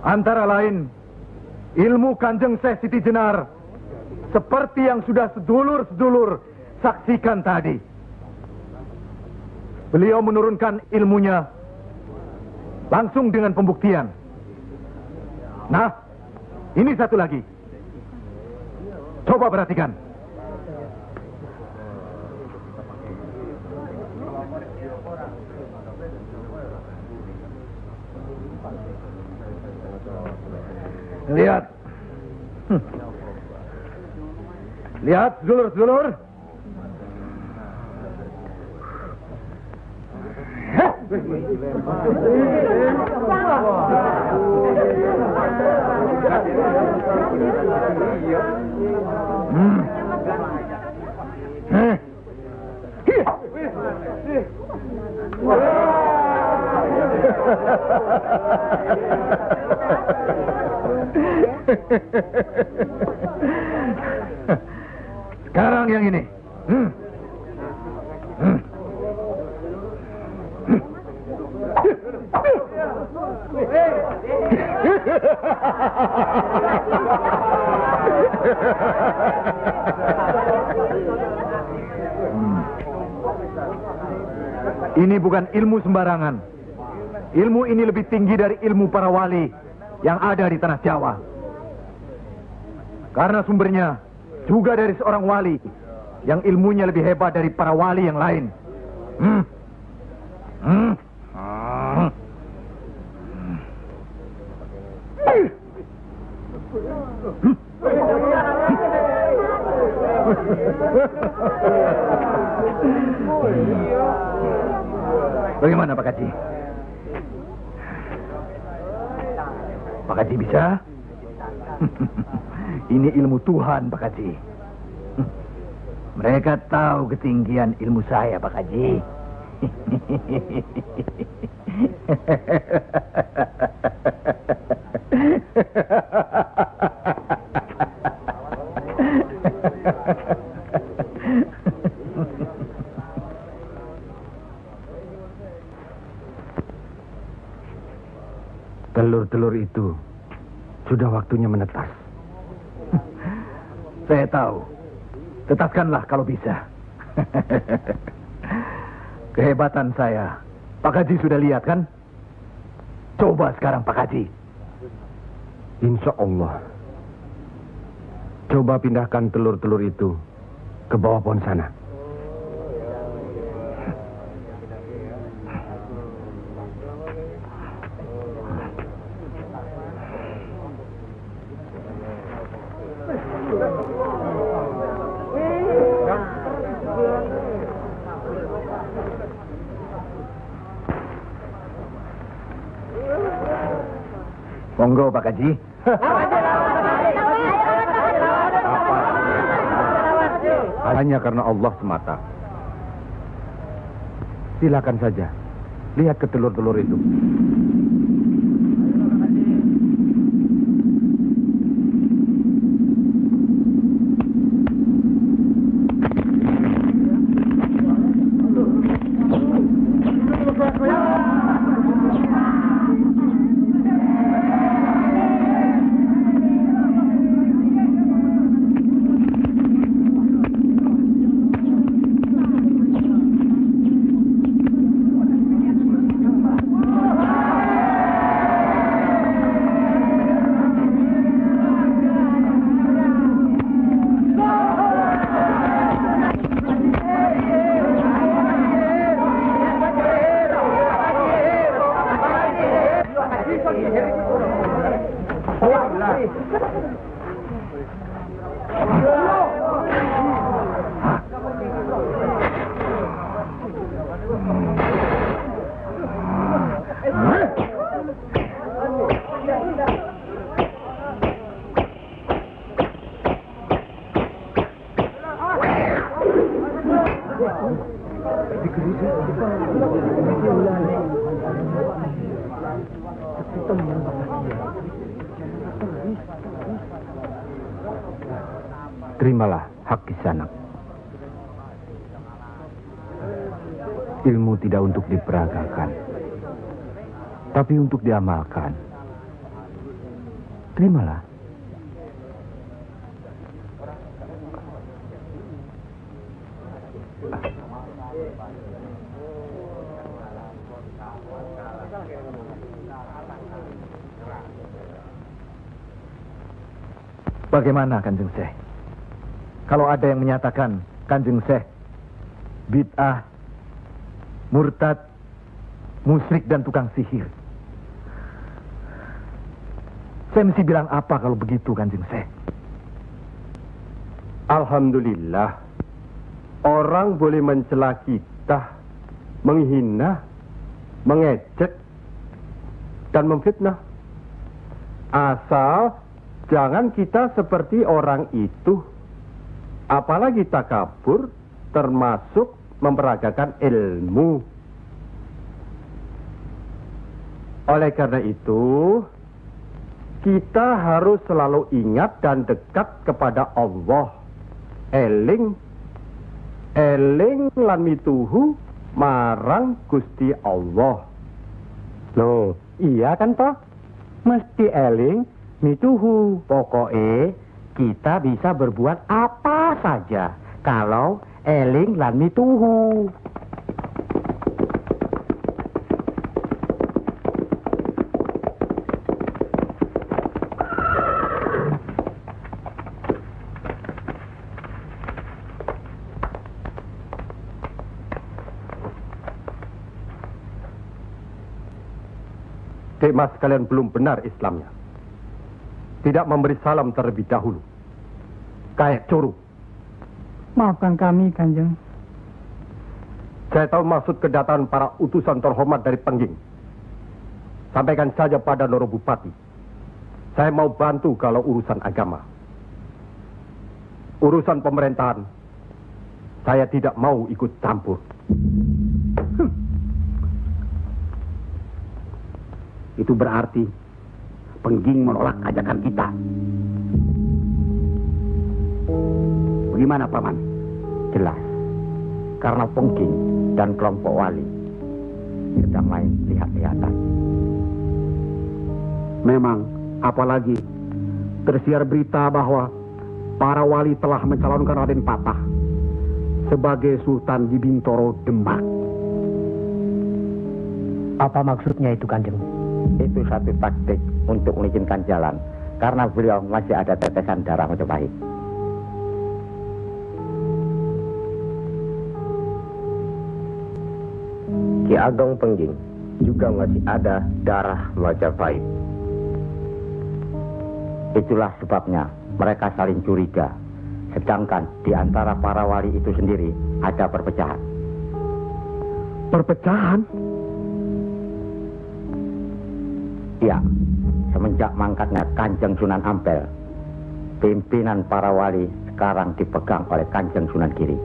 Antara lain, ilmu Kanjeng Syekh Siti Jenar seperti yang sudah sedulur-sedulur saksikan tadi. Beliau menurunkan ilmunya langsung dengan pembuktian. Nah, ini satu lagi. Coba perhatikan. Lihat. Lihat, sedulur-sedulur. Sekarang yang ini. Ini bukan ilmu sembarangan. Ilmu ini lebih tinggi dari ilmu para wali yang ada di tanah Jawa. Karena sumbernya juga dari seorang wali yang ilmunya lebih hebat dari para wali yang lain. Bagaimana Pak Haji? Pak Haji bisa? Ini ilmu Tuhan, Pak Haji. Mereka tahu ketinggian ilmu saya, Pak Haji. Telur-telur itu sudah waktunya menetas. Saya tahu. Tetaskanlah kalau bisa. Kehebatan saya. Pak Haji sudah lihat kan? Coba sekarang Pak Haji. Insya Allah. Coba pindahkan telur-telur itu ke bawah pohon sana. Monggo Pak Haji. Hanya karena Allah semata. Silakan saja. Lihat ke telur-telur itu. Terimalah hak Kisanak. Ilmu tidak untuk diperagakan, tapi untuk diamalkan. Terimalah. Bagaimana Kanjeng Syekh? Kalau ada yang menyatakan Kanjeng Syekh bid'ah, murtad, musyrik dan tukang sihir, saya mesti bilang apa kalau begitu Kanjeng Syekh? Alhamdulillah, orang boleh mencela kita, menghina, mengejek, dan memfitnah. Asal jangan kita seperti orang itu. Apalagi takabur, termasuk memperagakan ilmu. Oleh karena itu, kita harus selalu ingat dan dekat kepada Allah. Eling lan mituhu marang Gusti Allah. Loh, iya kan toh? Mesti eling mituhu. Pokoknya kita bisa berbuat apa saja kalau eling lan mituhu. Mas kalian belum benar Islamnya. Tidak memberi salam terlebih dahulu. Kayak curu. Maafkan kami, Kanjeng. Saya tahu maksud kedatangan para utusan terhormat dari Pengging. Sampaikan saja pada Loro Bupati. Saya mau bantu kalau urusan agama. Urusan pemerintahan, saya tidak mau ikut campur. Itu berarti Pengging menolak ajakan kita. Bagaimana, Paman? Jelas, karena Pengging dan kelompok wali sedang main lihat-lihatan. Memang, apalagi tersiar berita bahwa para wali telah mencalonkan Raden Patah sebagai Sultan di Bintoro, Demak. Apa maksudnya itu, Kanjeng? Itu satu taktik untuk mengizinkan jalan, karena beliau masih ada tetesan darah Majapahit. Ki Ageng Pengging juga masih ada darah Majapahit. Itulah sebabnya mereka saling curiga, sedangkan di antara para wali itu sendiri ada perpecahan. Perpecahan? Ya, semenjak mangkatnya Kanjeng Sunan Ampel, pimpinan para wali sekarang dipegang oleh Kanjeng Sunan Giri.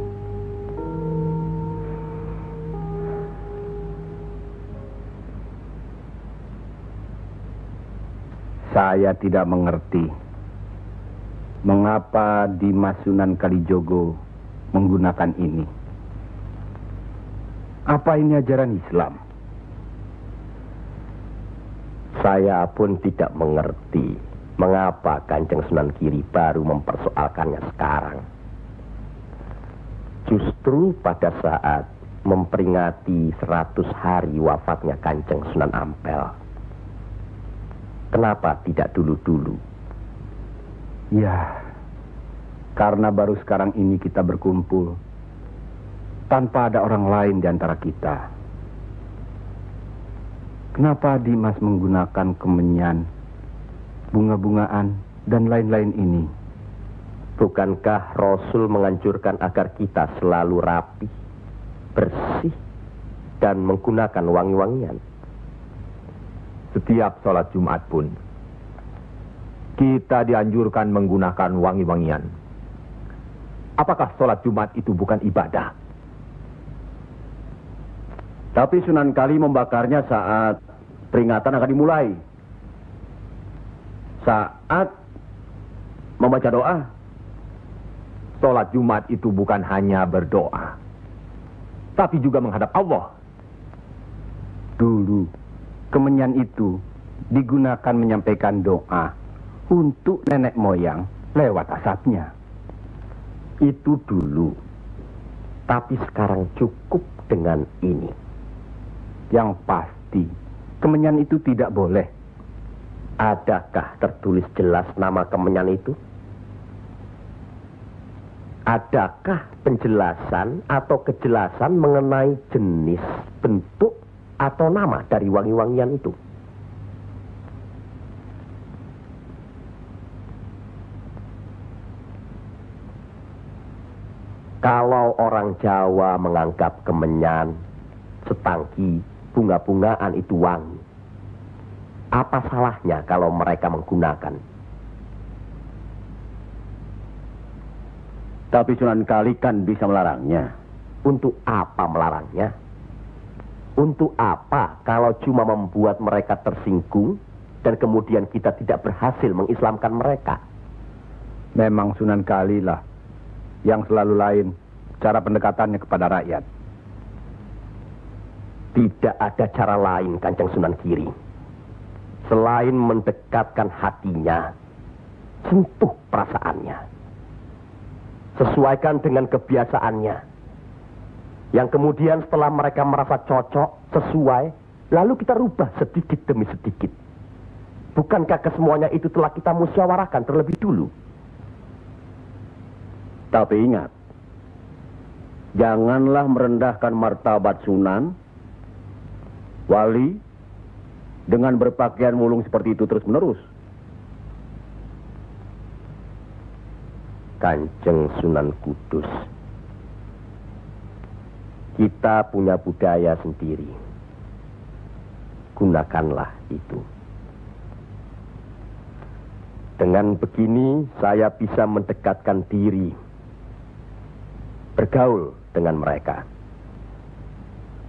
Saya tidak mengerti mengapa Dimas Sunan Kalijogo menggunakan ini. Apa ini ajaran Islam? Saya pun tidak mengerti mengapa Kanjeng Sunan Giri baru mempersoalkannya sekarang. Justru pada saat memperingati 100 hari wafatnya Kanjeng Sunan Ampel. Kenapa tidak dulu-dulu? Ya, karena baru sekarang ini kita berkumpul tanpa ada orang lain di antara kita. Kenapa Dimas menggunakan kemenyan, bunga-bungaan, dan lain-lain ini? Bukankah Rasul menganjurkan agar kita selalu rapi, bersih, dan menggunakan wangi-wangian? Setiap sholat Jumat pun, kita dianjurkan menggunakan wangi-wangian. Apakah sholat Jumat itu bukan ibadah? Tapi Sunan Kali membakarnya saat peringatan akan dimulai. Saat membaca doa. Sholat Jumat itu bukan hanya berdoa, tapi juga menghadap Allah. Dulu, kemenyan itu digunakan menyampaikan doa untuk nenek moyang lewat asapnya. Itu dulu. Tapi sekarang cukup dengan ini. Yang pasti, kemenyan itu tidak boleh. Adakah tertulis jelas nama kemenyan itu? Adakah penjelasan atau kejelasan mengenai jenis, bentuk, atau nama dari wangi-wangian itu? Kalau orang Jawa menganggap kemenyan, setangki, bunga-bungaan itu wangi, apa salahnya kalau mereka menggunakan? Tapi Sunan Kali kan bisa melarangnya. Untuk apa melarangnya? Untuk apa kalau cuma membuat mereka tersinggung dan kemudian kita tidak berhasil mengislamkan mereka? Memang Sunan Kali lah yang selalu lain cara pendekatannya kepada rakyat. Tidak ada cara lain, Kanjeng Sunan Giri, selain mendekatkan hatinya, sentuh perasaannya, sesuaikan dengan kebiasaannya, yang kemudian setelah mereka merasa cocok, sesuai, lalu kita rubah sedikit demi sedikit. Bukankah kesemuanya itu telah kita musyawarahkan terlebih dulu? Tapi ingat, janganlah merendahkan martabat Sunan, wali, dengan berpakaian mulung seperti itu terus-menerus. Kanjeng Sunan Kudus, kita punya budaya sendiri. Gunakanlah itu. Dengan begini saya bisa mendekatkan diri, bergaul dengan mereka.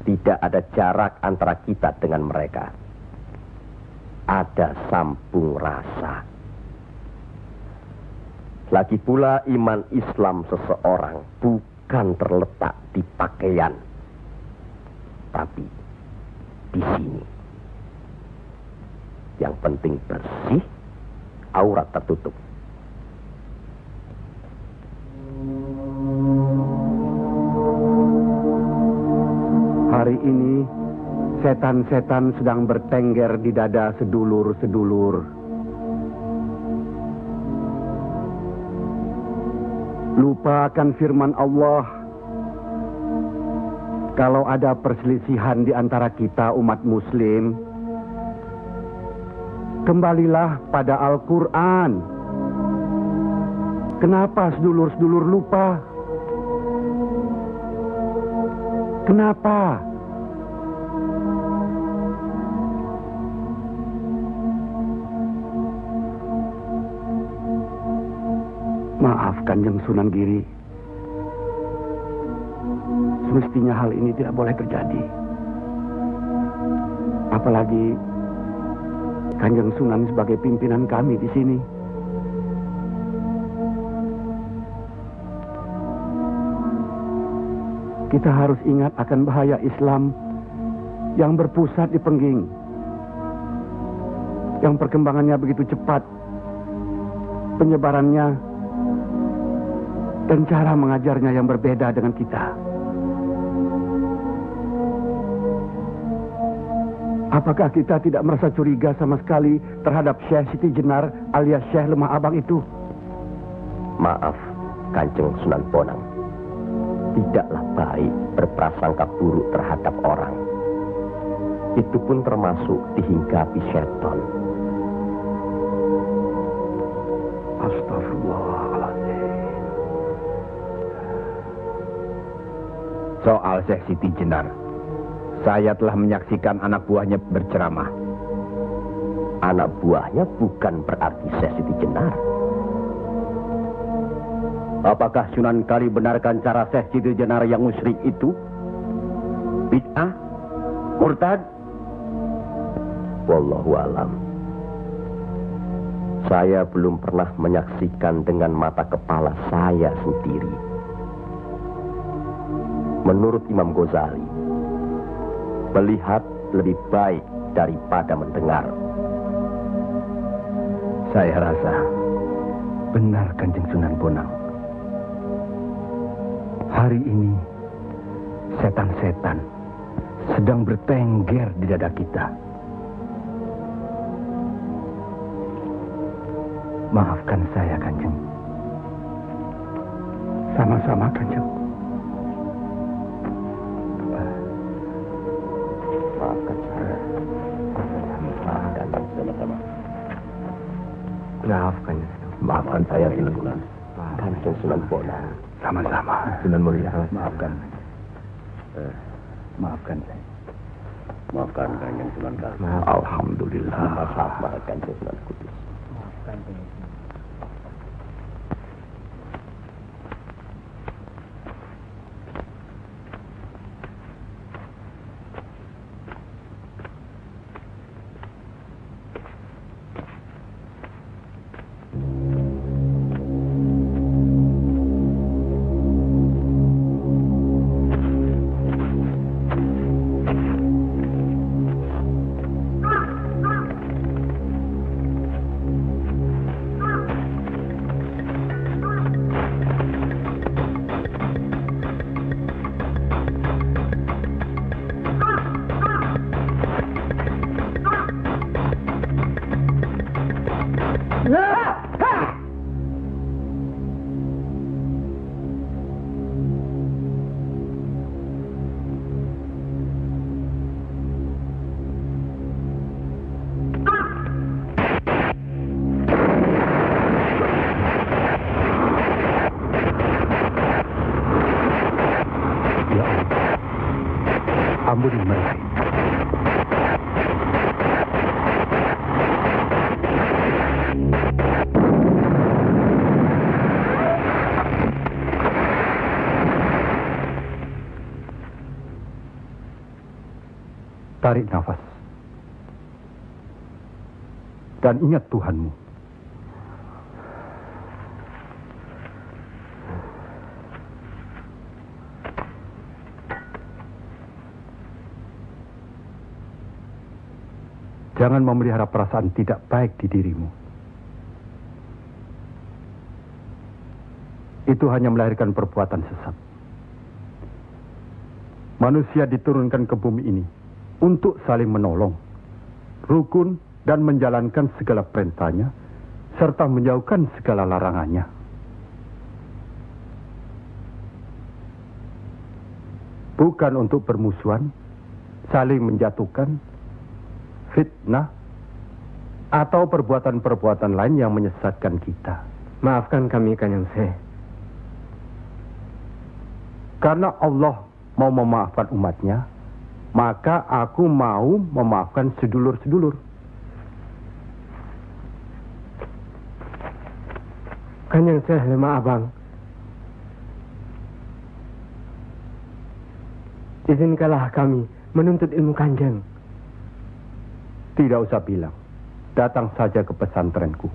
Tidak ada jarak antara kita dengan mereka. Ada sambung rasa. Lagi pula iman Islam seseorang bukan terletak di pakaian, tapi di sini. Yang penting bersih, aurat tertutup. Hari ini setan-setan sedang bertengger di dada sedulur-sedulur. Lupa akan firman Allah. Kalau ada perselisihan di antara kita umat muslim, kembalilah pada Al-Quran. Kenapa sedulur-sedulur lupa? Kenapa? Maaf Kanjeng Sunan Giri. Semestinya hal ini tidak boleh terjadi. Apalagi Kanjeng Sunan sebagai pimpinan kami di sini. Kita harus ingat akan bahaya Islam yang berpusat di Pengging, yang perkembangannya begitu cepat, penyebarannya dan cara mengajarnya yang berbeda dengan kita. Apakah kita tidak merasa curiga sama sekali terhadap Syekh Siti Jenar alias Syekh Lemah Abang itu? Maaf, Kanjeng Sunan Bonang. Tidaklah baik berprasangka buruk terhadap orang. Itu pun termasuk dihinggapi setan. Astagfirullahaladzim. Soal Syekh Siti Jenar, saya telah menyaksikan anak buahnya berceramah. Anak buahnya bukan berarti Syekh Siti Jenar. Apakah Sunan Kali benarkan cara Syekh Siti Jenar yang musyrik itu? Bid'ah? Murtad? Wallahu alam. Saya belum pernah menyaksikan dengan mata kepala saya sendiri. Menurut Imam Ghazali, melihat lebih baik daripada mendengar. Saya rasa benar Kanjeng Sunan Bonang. Hari ini setan-setan sedang bertengger di dada kita. Maafkan saya, Kanjeng. Sama-sama, Kanjeng. Maafkan saya. Maafkan sama-sama. Maafkan saya, Sunan. Kanjeng Sunan Bonang. Sama-sama. Sunan Muria. Maafkan. Maafkan saya. Maafkan Kanjeng Sunan Kali. Alhamdulillah. Maafkan Kanjeng Sunan Kudus. Maafkan Kanjeng. Ampuni mereka. Tarik nafas. Dan ingat Tuhanmu. Jangan memelihara perasaan tidak baik di dirimu. Itu hanya melahirkan perbuatan sesat. Manusia diturunkan ke bumi ini untuk saling menolong, rukun, dan menjalankan segala perintahnya, serta menjauhkan segala larangannya. Bukan untuk bermusuhan, saling menjatuhkan, fitnah, atau perbuatan-perbuatan lain yang menyesatkan kita. Maafkan kami, Kanjeng Syekh. Karena Allah mau memaafkan umatnya, maka aku mau memaafkan sedulur-sedulur. Kanjeng Syekh Lemah Abang, izinkanlah kami menuntut ilmu Kanjeng. Tidak usah bilang. Datang saja ke pesantrenku.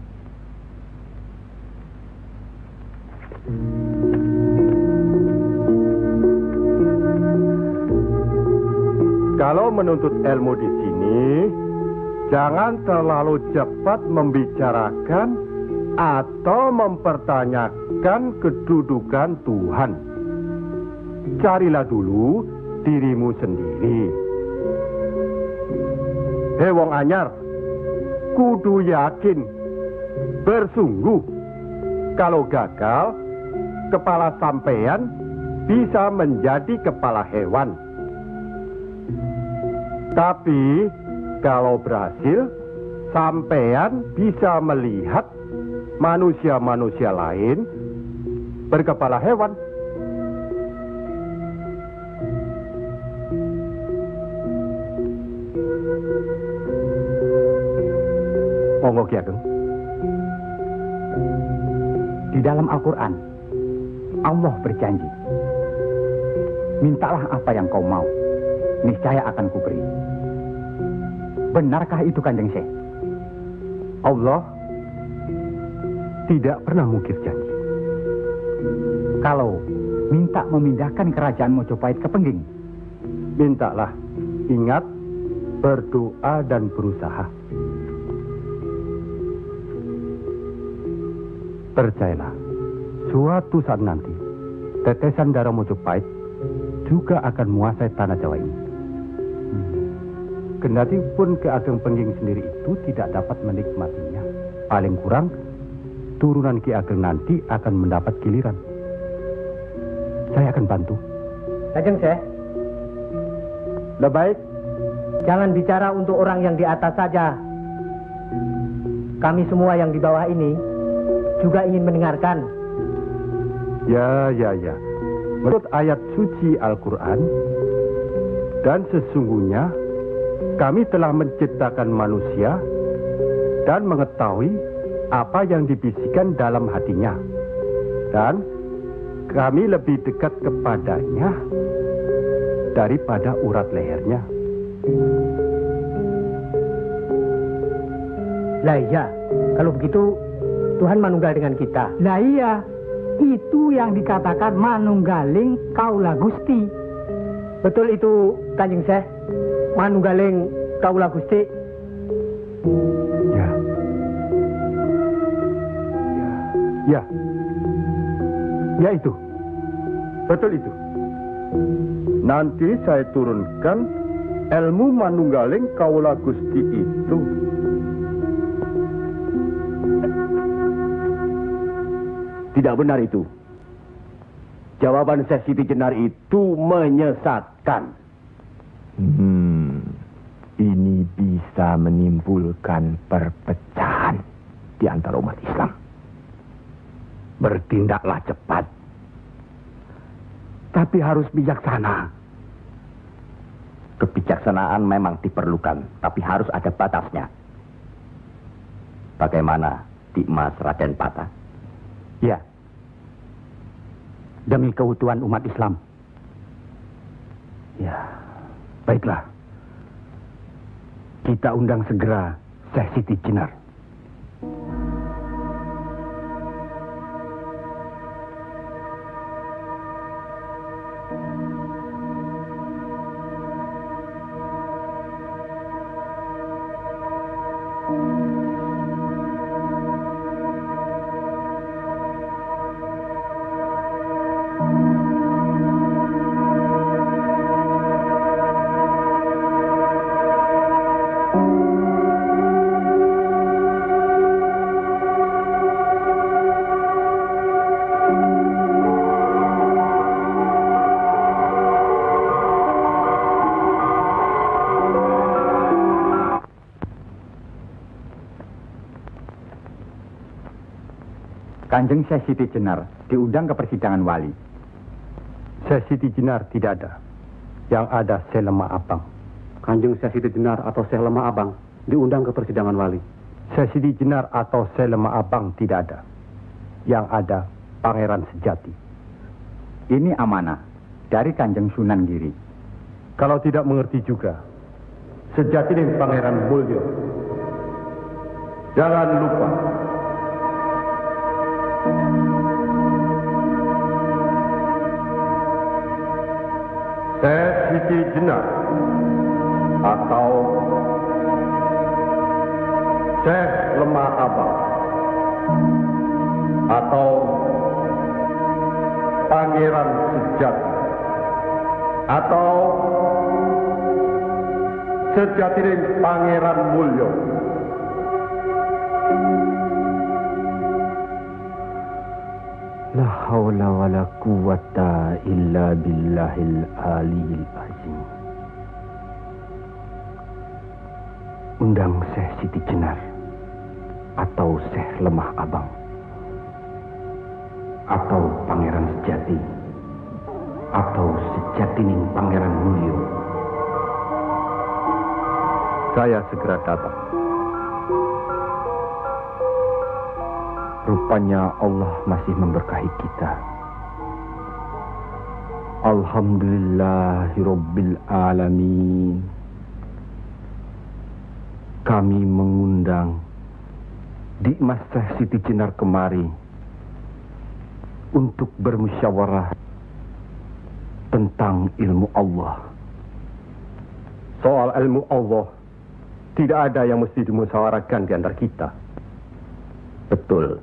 Kalau menuntut ilmu di sini, jangan terlalu cepat membicarakan atau mempertanyakan kedudukan Tuhan. Carilah dulu dirimu sendiri. Hei wong anyar, kudu yakin, bersungguh. Kalau gagal, kepala sampean bisa menjadi kepala hewan. Tapi kalau berhasil, sampean bisa melihat manusia-manusia lain berkepala hewan. Monggo Ki Ageng. Di dalam Al-Quran, Allah berjanji, mintalah apa yang kau mau, niscaya akan kuberi. Benarkah itu Kanjeng Syekh? Allah tidak pernah mungkir janji. Kalau minta memindahkan kerajaan Mojopahit ke Pengging, mintalah. Ingat, berdoa dan berusaha. Percayalah, suatu saat nanti, tetesan darah Mojopahit juga akan menguasai tanah Jawa ini. Kendati pun Ki Ageng Pengging sendiri itu tidak dapat menikmatinya. Paling kurang, turunan Ki Ageng nanti akan mendapat giliran. Saya akan bantu. Kanjeng Syekh, Lebih baik, jangan bicara untuk orang yang di atas saja. Kami semua yang di bawah ini juga ingin mendengarkan. Ya. Menurut ayat suci Al-Quran, dan sesungguhnya kami telah menciptakan manusia dan mengetahui apa yang dibisikkan dalam hatinya. Dan kami lebih dekat kepadanya daripada urat lehernya. Lah iya, kalau begitu Tuhan manunggal dengan kita. Lah iya, itu yang dikatakan manunggaling kaula Gusti. Betul itu Kanjeng Syekh, manunggaling kaula Gusti. Ya itu. Betul itu. Nanti saya turunkan ilmu manunggaling kaula Gusti itu. Tidak benar itu. Jawaban Syekh Siti Jenar itu menyesatkan. Ini bisa menimbulkan perpecahan di antara umat Islam. Bertindaklah cepat. Tapi harus bijaksana. kebijaksanaan memang diperlukan, tapi harus ada batasnya. Bagaimana Dimas Raden Patah? Ya, demi keutuhan umat Islam. Ya, baiklah. Kita undang segera Syekh Siti Jenar. Kanjeng Syekh Siti Jenar diundang ke persidangan wali. Syekh Siti Jenar tidak ada. Yang ada Syekh Lemah Abang. Kanjeng Syekh Siti Jenar atau Syekh Lemah Abang diundang ke persidangan wali. Syekh Siti Jenar atau Syekh Lemah Abang tidak ada. Yang ada Pangeran Sejati. Ini amanah dari Kanjeng Sunan Giri. Kalau tidak mengerti juga, Sejati dan Pangeran Mulyo. Jangan lupa. Syekh Siti Jenar atau Syekh Lemah Abang atau Pangeran Sejati atau Sejati dan Pangeran Mulyo. La haula wa la quwata illa billahil aliyil azim. Undang Syekh Siti Jenar atau Syekh Lemah Abang atau Pangeran Sejati atau Sejatining Pangeran Mulyo. Saya segera datang. Rupanya Allah masih memberkahi kita. Alhamdulillahirabbil alamin. Kami mengundang Dimas Syekh Siti Jenar kemari untuk bermusyawarah tentang ilmu Allah. Soal ilmu Allah, tidak ada yang mesti dimusyawarahkan di antara kita. Betul.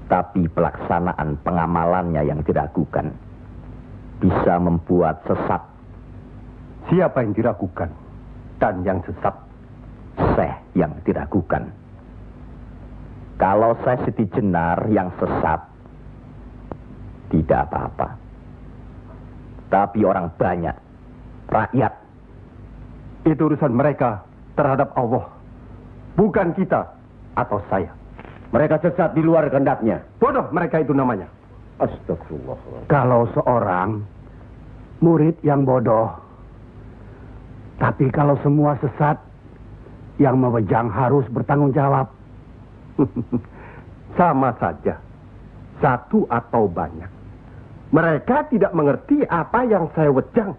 Tapi pelaksanaan pengamalannya yang diragukan bisa membuat sesat. Siapa yang diragukan dan yang sesat? Syekh yang diragukan. Kalau Syekh Siti Jenar yang sesat, tidak apa-apa. Tapi orang banyak, rakyat, itu urusan mereka terhadap Allah, bukan kita atau saya. Mereka sesat di luar kehendaknya. Bodoh mereka itu namanya. Astagfirullah. Kalau seorang murid yang bodoh, tapi kalau semua sesat, yang memegang harus bertanggung jawab. Sama saja, satu atau banyak. Mereka tidak mengerti apa yang saya wejang.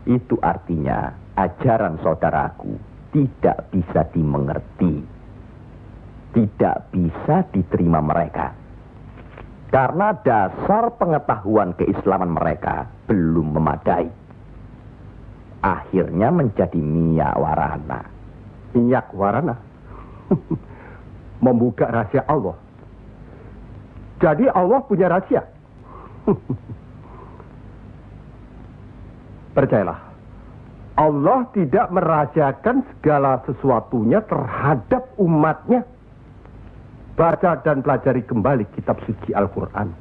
Itu artinya ajaran saudaraku tidak bisa dimengerti, tidak bisa diterima mereka. Karena dasar pengetahuan keislaman mereka belum memadai. Akhirnya menjadi miyak warana. Minyak warana? Membuka rahasia Allah. Jadi Allah punya rahasia. Percayalah, Allah tidak merahasiakan segala sesuatunya terhadap umatnya. Baca dan pelajari kembali kitab suci Al-Quran,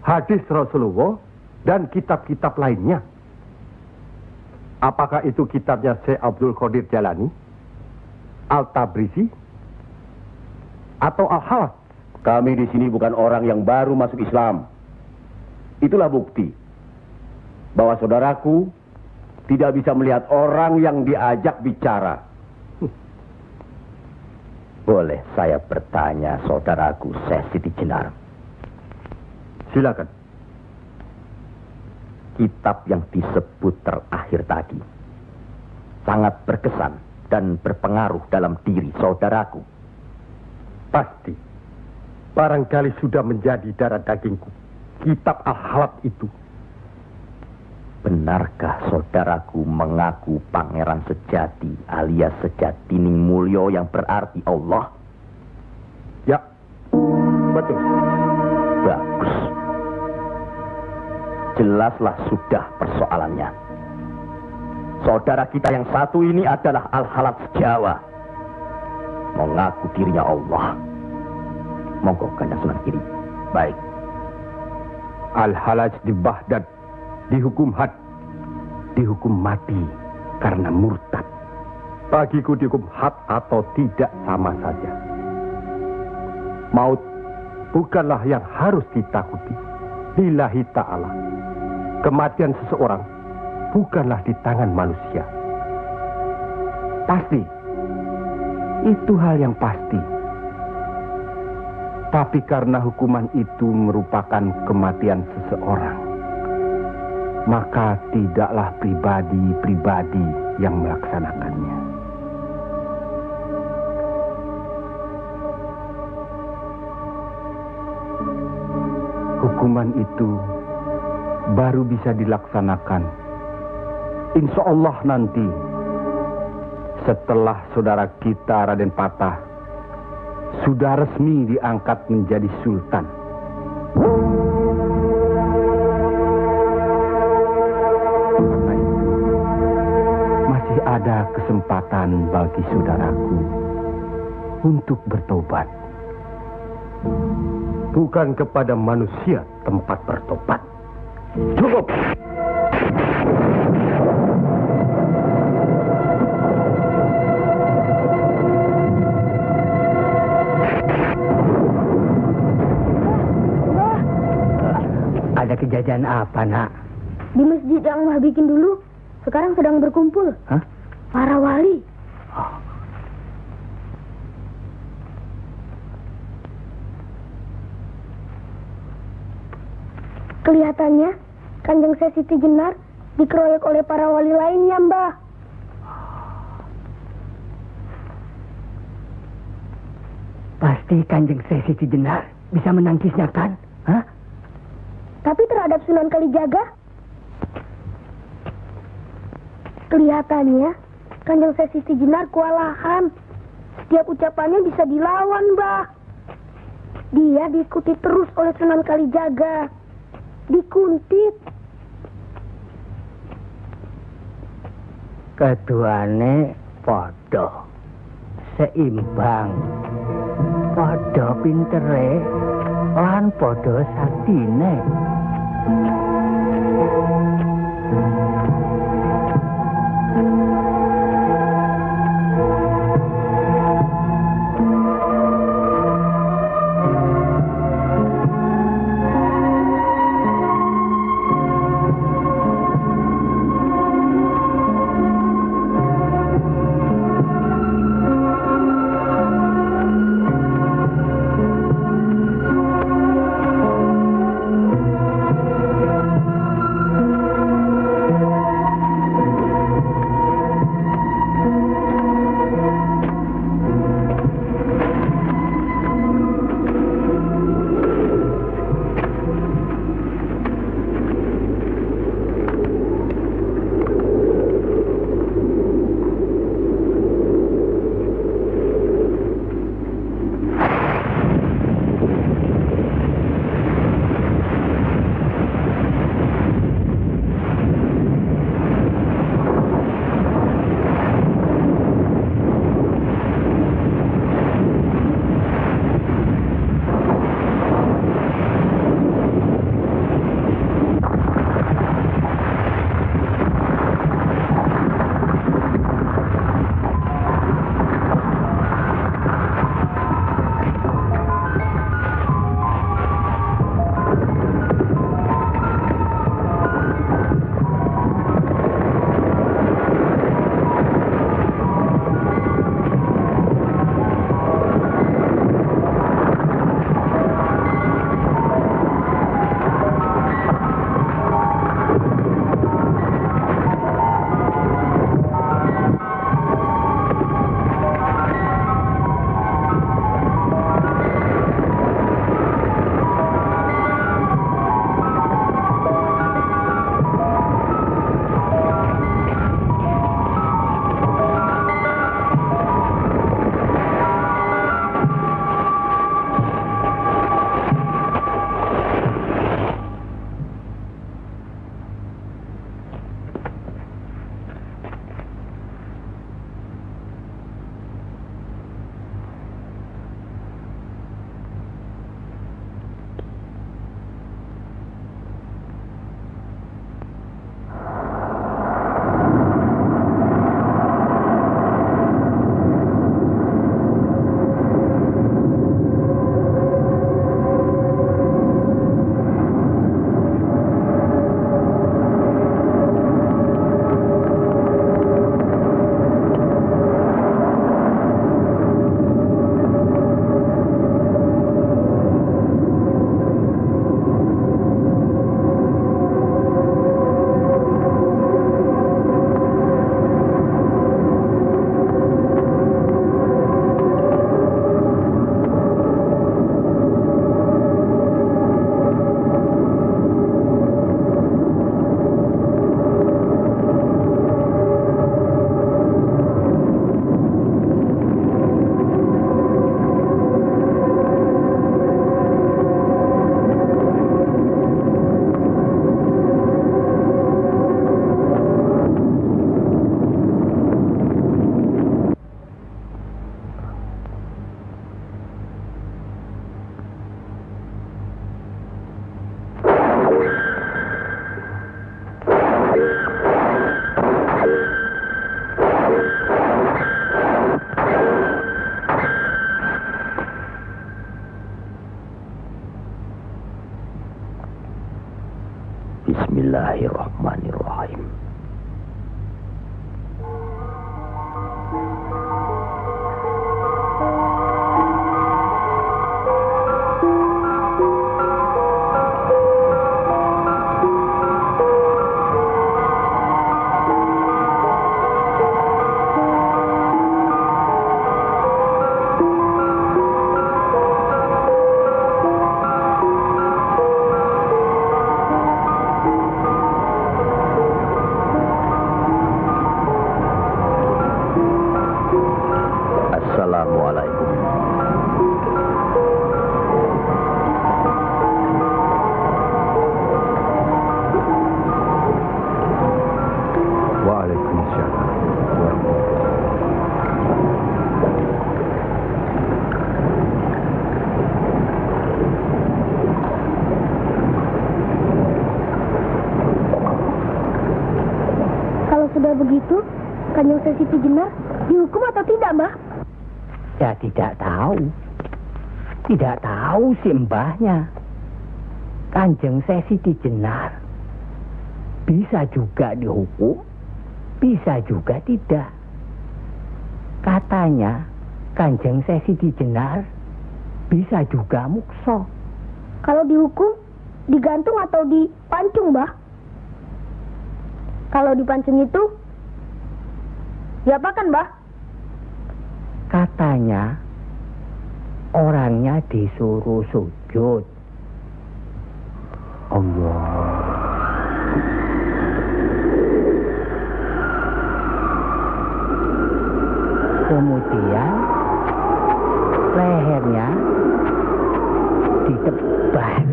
hadis Rasulullah, dan kitab-kitab lainnya. Apakah itu kitabnya Syekh Abdul Qadir Jalani, Al-Tabrizi, atau Al-Halas? Kami di sini bukan orang yang baru masuk Islam. Itulah bukti bahwa saudaraku tidak bisa melihat orang yang diajak bicara. Boleh saya bertanya, saudaraku Syekh Siti Jenar? Silakan. Kitab yang disebut terakhir tadi sangat berkesan dan berpengaruh dalam diri saudaraku. Pasti. Barangkali sudah menjadi darah dagingku. Kitab Al-Halat itu. Benarkah saudaraku mengaku pangeran sejati alias Sejatining Mulyo yang berarti Allah? Ya, betul. Bagus. Jelaslah sudah persoalannya. Saudara kita yang satu ini adalah Al-Halat Jawa. Mengaku dirinya Allah. Monggo Kanjeng Sunan Giri. Baik. Al-Halaj di Baghdad dihukum had, dihukum mati karena murtad. Bagiku dihukum had atau tidak sama saja. Maut bukanlah yang harus ditakuti. Lillahi ta'ala. Kematian seseorang bukanlah di tangan manusia. Pasti. Itu hal yang pasti. Tapi karena hukuman itu merupakan kematian seseorang, maka tidaklah pribadi-pribadi yang melaksanakannya. Hukuman itu baru bisa dilaksanakan, insya Allah nanti, setelah saudara kita Raden Patah sudah resmi diangkat menjadi sultan. Karena itu, masih ada kesempatan bagi saudaraku untuk bertobat. Bukan kepada manusia tempat bertobat. Cukup! Ada kejadian apa, Nak? Di masjid yang Mbah bikin dulu, sekarang sedang berkumpul. Hah? Para wali. Kelihatannya Kanjeng Siti Jenar dikeroyok oleh para wali lainnya, Mbah. Pasti Kanjeng Siti Jenar bisa menangkisnya, kan? Hah? Tapi terhadap Sunan Kalijaga, kelihatannya Kanjeng Siti Jenar kewalahan. Setiap ucapannya bisa dilawan, Mbah. Dia diikuti terus oleh Sunan Kalijaga. Dikuntit. Keduane podo seimbang, podo pintere lan podo saktine. Kalau sudah begitu, Kanjeng Siti Jenar dihukum atau tidak, Mbah? Ya tidak tahu. Tidak tahu sih mbahnya. Kanjeng Siti Jenar bisa juga dihukum, bisa juga tidak. Katanya Kanjeng Siti Jenar bisa juga mukso. Kalau dihukum, digantung atau dipancung, Mbah? Kalau dipancung itu, diapakan, Mbah? Katanya orangnya disuruh sujud. Allah. Kemudian lehernya ditebas.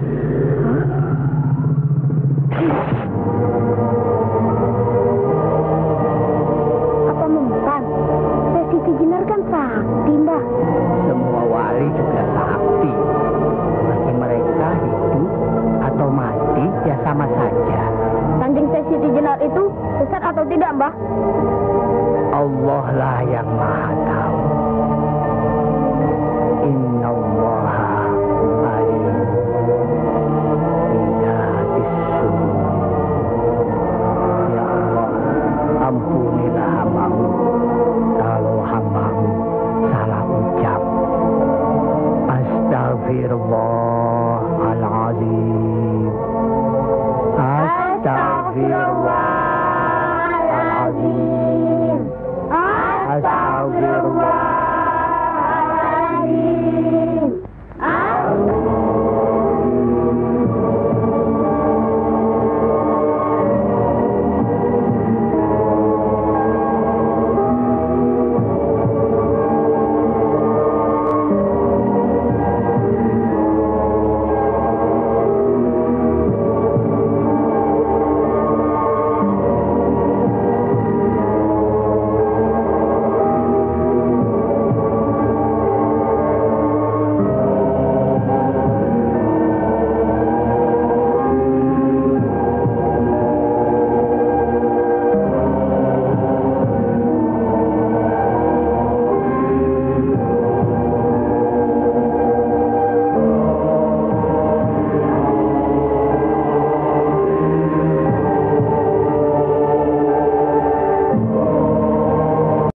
Apa mempan? Siti Jenar kan sakti, Mbah. Semua wali juga sakti. Bagi mereka hidup atau mati ya sama saja. Kanjeng Siti Jenar itu sesat atau tidak, Mbah? Allah lah yang maha tahu. Innallaha alim bidatis sudur. Ya Allah, ampunilah hambamu